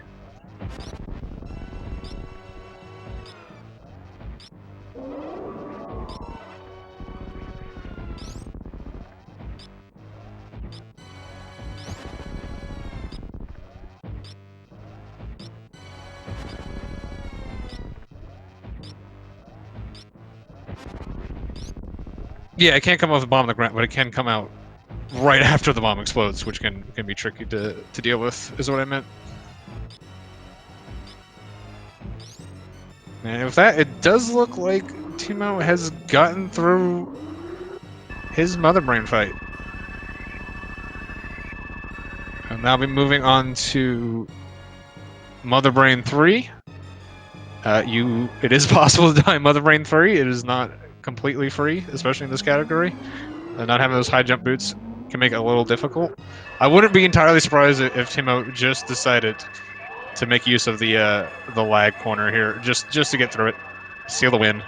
Yeah, it can't come off the bomb on the ground, but it can come out right after the bomb explodes, which can be tricky to deal with, is what I meant. And with that, it does look like Timo has gotten through his Mother Brain fight. I'll now be moving on to Mother Brain 3. It is possible to die in Mother Brain 3. It is not completely free, especially in this category. Not having those high jump boots can make it a little difficult. I wouldn't be entirely surprised if Timo just decided to make use of the lag corner here, just to get through it, seal the win.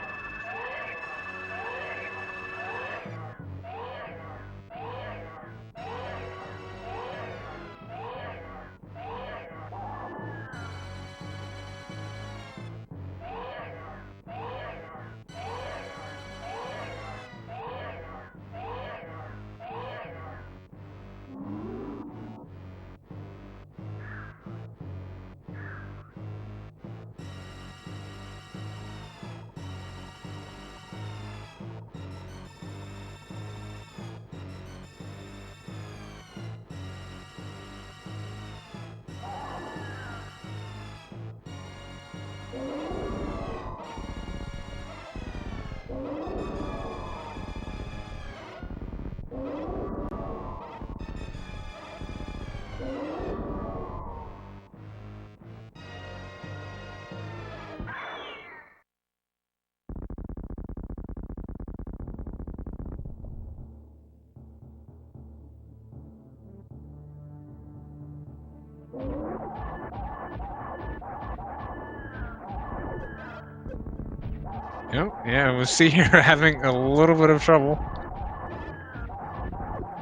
Yeah, we'll see here having a little bit of trouble.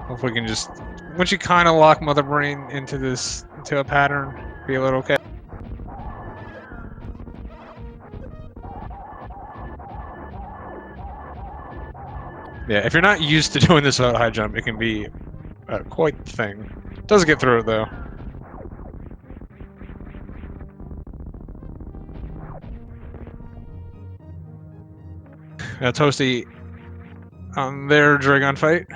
Hopefully we can just, once you kind of lock Mother Brain into a pattern, be a little okay. Yeah, if you're not used to doing this without high jump, it can be quite the thing. Does get through it though. Toasty on their Dragon fight.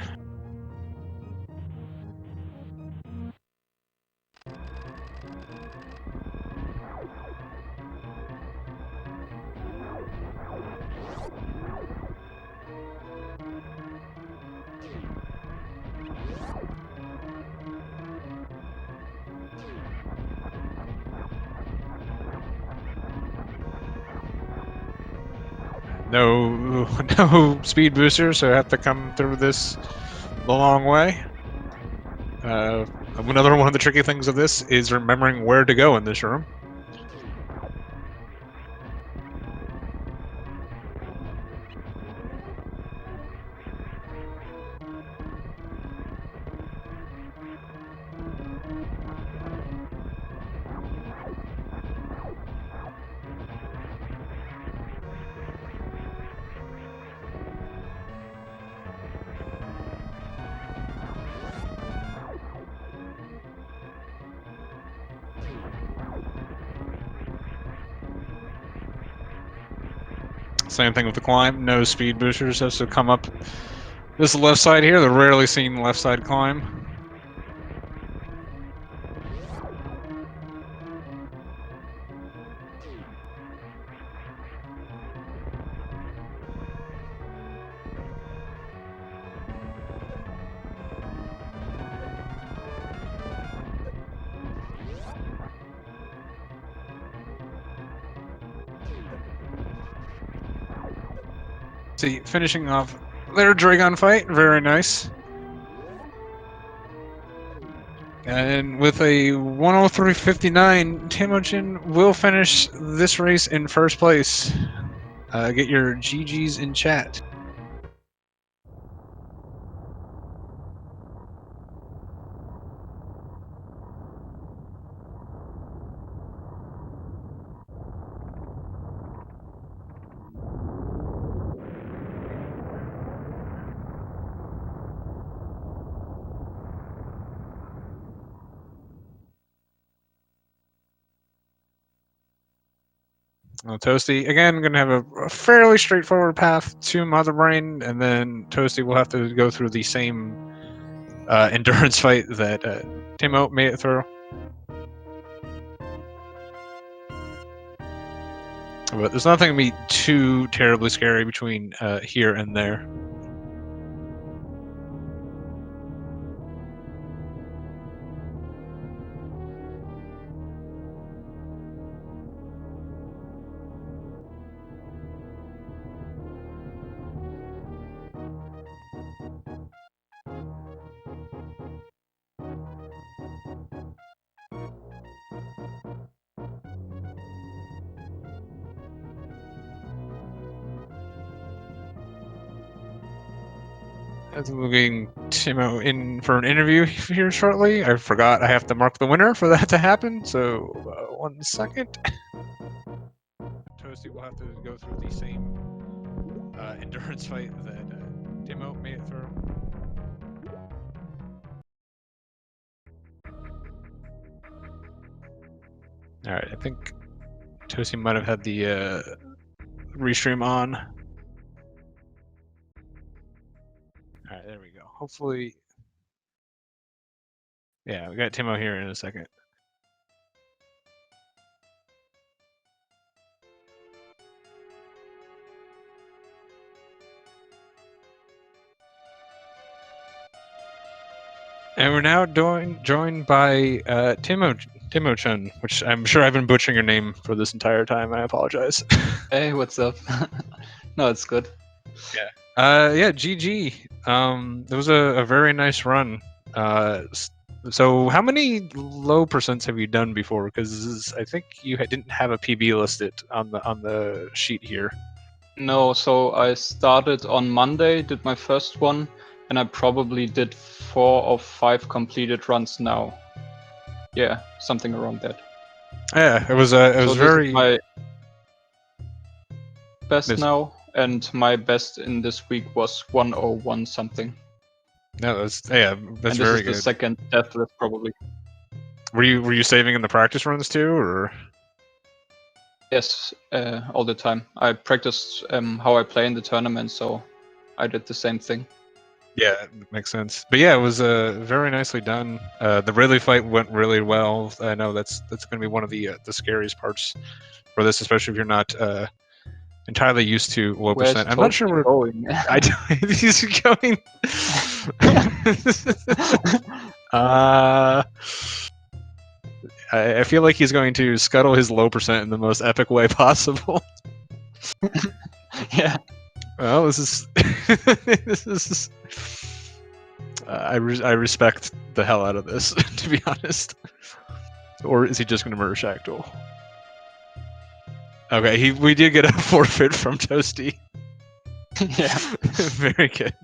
No speed booster, so I have to come through this the long way. Another one of the tricky things of this is remembering where to go in this room. Same thing with the climb. No speed boosters, has to come up this left side here, the rarely seen left side climb. See, finishing off their Dragon fight, very nice. And with a 103.59, Timochun will finish this race in first place. Get your GGs in chat. Well, Toasty, again, going to have a fairly straightforward path to Mother Brain, and then Toasty will have to go through the same endurance fight that Timo made it through. But there's nothing to be too terribly scary between here and there. As we're getting Timo in for an interview here shortly. I forgot I have to mark the winner for that to happen, so 1 second. Toasty will have to go through the same endurance fight that Timo made it through. Alright, I think Toasty might have had the restream on. Alright, there we go. Hopefully. Yeah, we got Timo here in a second. And we're now joined by Timochun, which I'm sure I've been butchering your name for this entire time. I apologize. Hey, what's up? No, it's good. Yeah, GG. It was a very nice run. So how many low percents have you done before? Because I think you didn't have a PB listed on the sheet here. No, so I started on Monday, did my first one, and I probably did 4 or 5 completed runs now. Yeah, something around that. Yeah, it was So this very is my best This- now, and my best in this week was 101 something. no, that's And this very is the good. second deathless probably. Were you saving in the practice runs too, or? Yes, all the time. I practiced how I play in the tournament, so I did the same thing. Yeah, that makes sense. But yeah, it was very nicely done. The Ridley fight went really well. I know that's going to be one of the scariest parts for this, especially if you're not entirely used to low Where's percent. I'm not sure where going? he's going. uh, I feel like he's going to scuttle his low percent in the most epic way possible. Yeah. Well, this is this is. I respect the hell out of this, to be honest. Or is he just going to murder Shacktool? Okay, we did get a forfeit from Toasty. Yeah. Very good.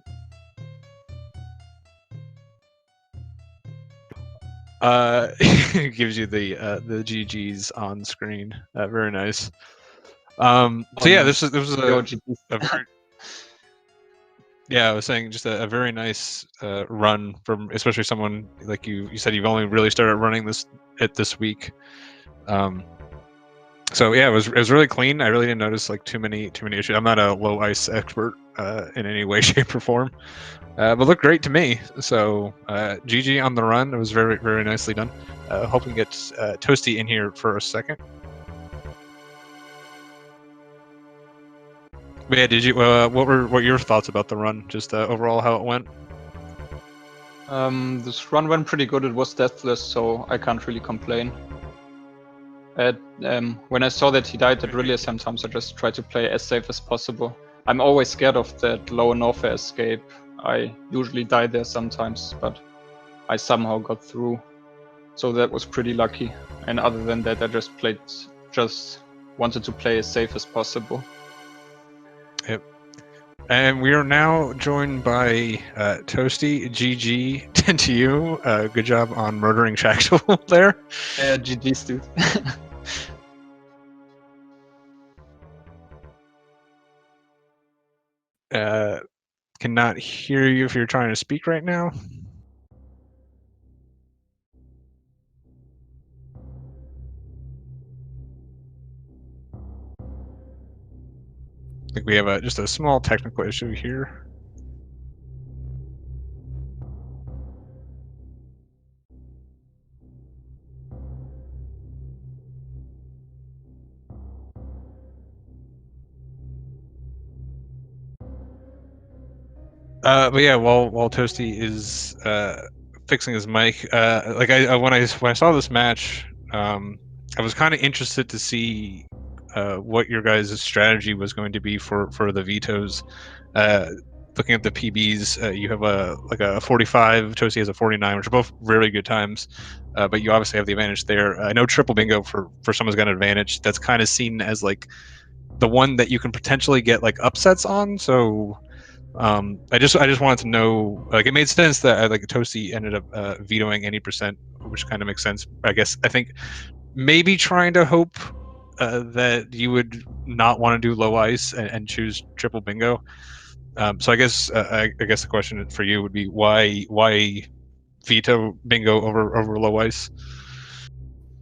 It gives you the GGs on screen. Very nice. So yeah, nice. this was a very, yeah, I was saying just a very nice run from especially someone like you. You said you've only really started running this week. So yeah, it was really clean. I really didn't notice like too many issues. I'm not a low ice expert in any way, shape, or form, but looked great to me. So GG on the run. It was very nicely done. Hope we can get Toasty in here for a second. But yeah, did you? What were your thoughts about the run? Just overall how it went. This run went pretty good. It was deathless, so I can't really complain. When I saw that he died at Rillier, sometimes I just try to play as safe as possible. I'm always scared of that low Norfair escape. I usually die there sometimes, but I somehow got through. So that was pretty lucky. And other than that, I just wanted to play as safe as possible. Yep. And we are now joined by Toasty. GG to you. Good job on murdering Shacktool there. Yeah, GG's, dude. Cannot hear you if you're trying to speak right now. think we have just a small technical issue here. But yeah, while Toasty is fixing his mic, like when I saw this match, I was kind of interested to see what your guys' strategy was going to be for the vetoes. Looking at the PBs, you have a 45, Toasty has a 49, which are both really good times. But you obviously have the advantage there. I know triple bingo for someone's got an advantage. That's kind of seen as like the one that you can potentially get like upsets on. So I just wanted to know, like, it made sense that like Toasty ended up vetoing any percent, which kind of makes sense. I think maybe trying to hope that you would not want to do low ice and choose triple bingo. So I guess the question for you would be why veto bingo over low ice?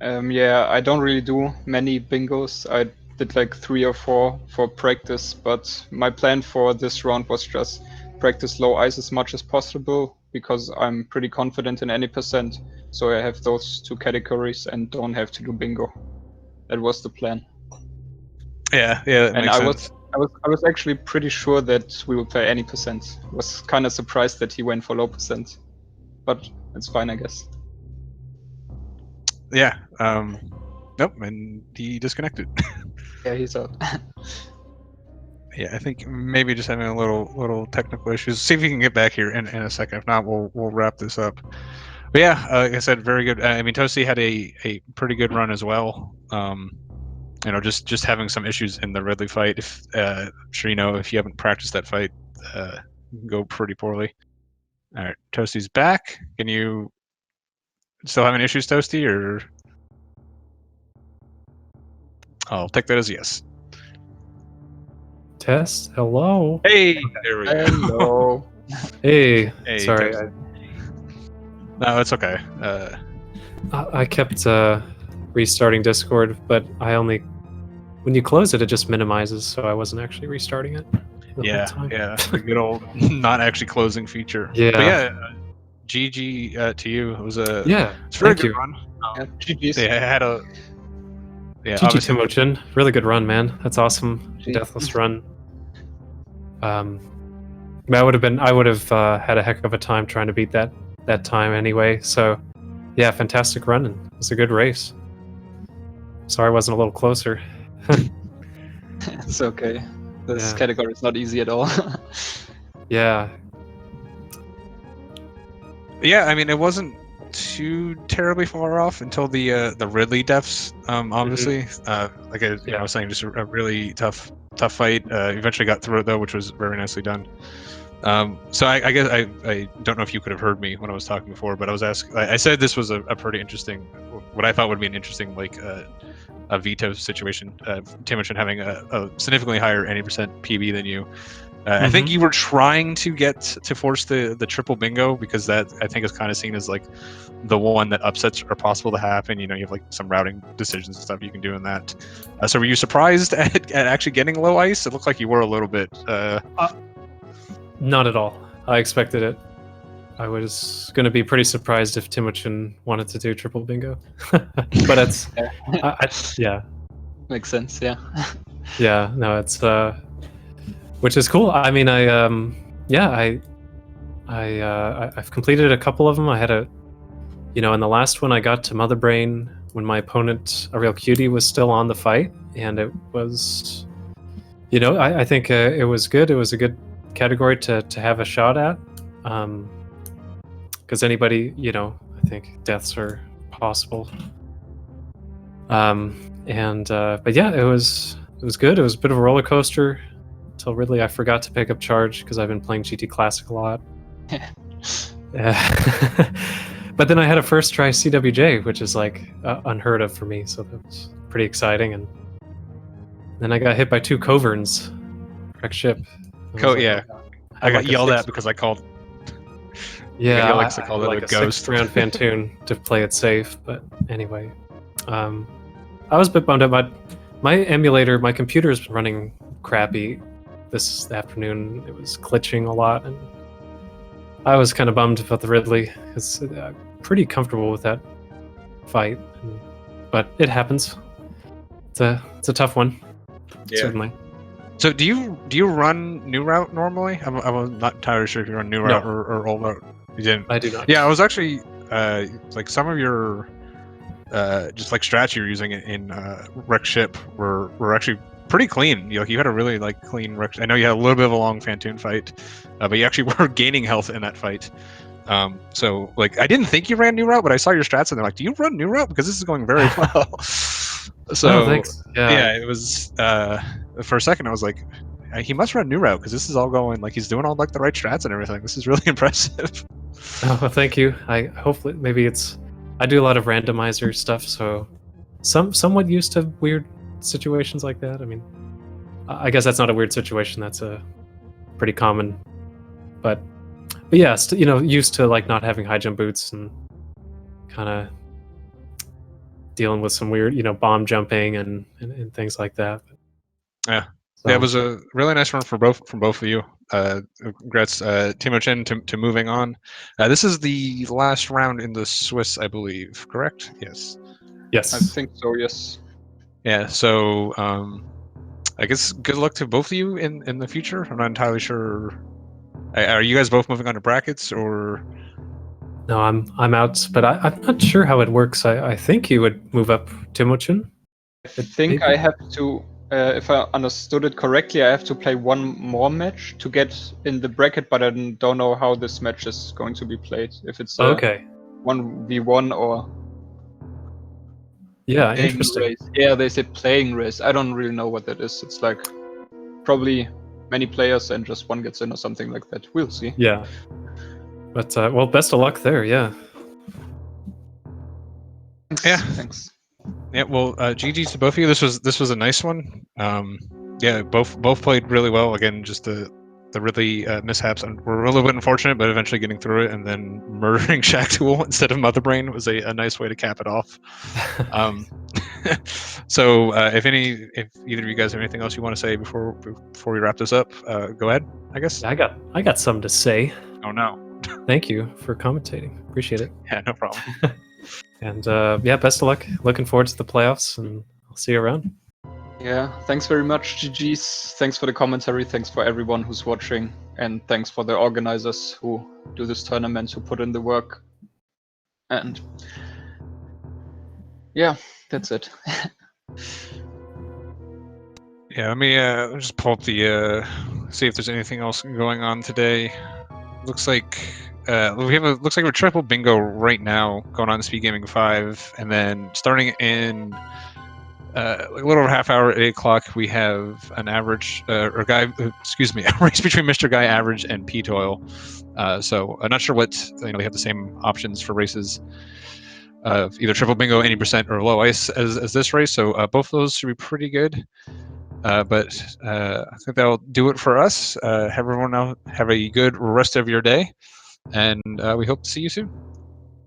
Yeah, I don't really do many bingos. I did like 3 or 4 for practice, but my plan for this round was just practice low ice as much as possible because I'm pretty confident in any percent. So I have those 2 categories and don't have to do bingo. That was the plan. Yeah, that And makes sense. I was actually pretty sure that we would play any percent. Was kind of surprised that he went for low percent, but it's fine, I guess. Yeah. Nope, and he disconnected. Yeah, he's out. Yeah, I think maybe just having a little technical issues. See if you can get back here in a second. If not, we'll wrap this up. But yeah, like I said, very good. I mean, Toasty had a pretty good run as well. Just having some issues in the Ridley fight. If I'm sure you know, if you haven't practiced that fight, go pretty poorly. All right, Toasty's back. Can you still having issues, Toasty, or I'll take that as yes. Test. Hello. Hey, there we go. Hello. Hey. Hey, Sorry, no, it's okay. I kept restarting Discord, but when you close it, it just minimizes, so I wasn't actually restarting it. Yeah, the good old not actually closing feature. Yeah. But yeah, GG to you. It was it's a very thank good you. run. Yeah, GG's. They had a GG obviously Timochun. Really good run, man. That's awesome. Gee. Deathless run. I would have had a heck of a time trying to beat that time anyway. So, yeah, fantastic run, and it was a good race. Sorry I wasn't a little closer. It's okay. This category is not easy at all. Yeah. Yeah, I mean, it wasn't too terribly far off until the Ridley deaths. Obviously, like I was saying, just a really tough fight. Eventually got through it though, which was very nicely done. So I guess I don't know if you could have heard me when I was talking before, but I was asking. I said this was a pretty interesting, what I thought would be an interesting like a veto situation. Timochun having a significantly higher 80% PB than you. I think you were trying to get to force the triple bingo because that I think is kind of seen as like the one that upsets are possible to happen. You know, you have like some routing decisions and stuff you can do in that. So were you surprised at actually getting low ice? It looked like you were a little bit. Not at all. I expected it. I was going to be pretty surprised if Timochun wanted to do triple bingo. But it's... yeah. Makes sense, yeah. Yeah, no, it's... which is cool. I mean, I've completed a couple of them. I had in the last one I got to Mother Brain when my opponent, a real cutie, was still on the fight, and it was, I think it was good. It was a good category to have a shot at, because anybody, I think deaths are possible. But yeah, it was good. It was a bit of a roller coaster. Until Ridley, I forgot to pick up charge because I've been playing GT Classic a lot. But then I had a first try CWJ, which is like unheard of for me, so that was pretty exciting. And then I got hit by 2 Coverns, wreck ship. I got yelled at because I called. Yeah, I called it a ghost. 6th round Fantoon to play it safe. But anyway, I was a bit bummed out. My emulator, my computer's been running crappy this afternoon it was glitching a lot, and I was kind of bummed about the Ridley. It's pretty comfortable with that fight, but it happens. It's a tough one, certainly. So do you run new route normally? I'm not entirely sure if you run new route or old route. You didn't. I do not. Yeah, I was actually like some of your just like strats you're using in Wreck Ship were actually pretty clean. You had a really like clean Wreck. I know you had a little bit of a long Fantoon fight, but you actually were gaining health in that fight. So like I didn't think you ran new route, but I saw your strats and they're like, do you run new route? Because this is going very well. So thanks. Yeah, it was for a second I was like, he must run new route because this is all going like he's doing all like the right strats and everything. This is really impressive. Oh, well, thank you. I hopefully maybe I do a lot of randomizer stuff, so somewhat used to weird situations like that. I mean, I guess that's not a weird situation. That's a pretty common, but yeah, used to like not having high jump boots and kind of dealing with some weird, bomb jumping and things like that. Yeah. So, Yeah, it was a really nice run from both of you. Congrats, Timochun, to moving on. This is the last round in the Swiss, I believe. Correct? Yes. Yes. I think so. Yes. Yeah. So I guess good luck to both of you in the future. I'm not entirely sure. Are you guys both moving on to brackets or? No, I'm out, but I'm not sure how it works. I think you would move up, Timochun. I think I have to. If I understood it correctly, I have to play one more match to get in the bracket, but I don't know how this match is going to be played. If it's okay. 1v1 or Yeah, playing interesting. race. Yeah, they say playing race. I don't really know what that is. It's like probably many players and just one gets in or something like that. We'll see. Yeah. But well, best of luck there. Yeah. Thanks. Yeah. Thanks. Yeah, well, GG to both of you. This was a nice one. Yeah, both played really well. Again, just the really mishaps were a little bit unfortunate, but eventually getting through it and then murdering Shack Tool instead of Mother Brain was a nice way to cap it off. So if either of you guys have anything else you want to say before we wrap this up, go ahead. I guess. I got something to say. Oh no. Thank you for commentating. Appreciate it. Yeah, no problem. And yeah, best of luck. Looking forward to the playoffs, and I'll see you around. Yeah, thanks very much, GG's. Thanks for the commentary. Thanks for everyone who's watching. And thanks for the organizers who do this tournament, who put in the work. And yeah, that's it. Yeah, let me just pull up the see if there's anything else going on today. Looks like looks like we're triple bingo right now going on SpeedGaming 5, and then starting in a little over half hour at 8 o'clock we have an average a race between Mr. Guy Average and Pete Oil. So I'm not sure what they have the same options for races. Either triple bingo 80% or low ice as this race, so both of those should be pretty good. But I think that'll do it for us. Everyone now have a good rest of your day, and we hope to see you soon.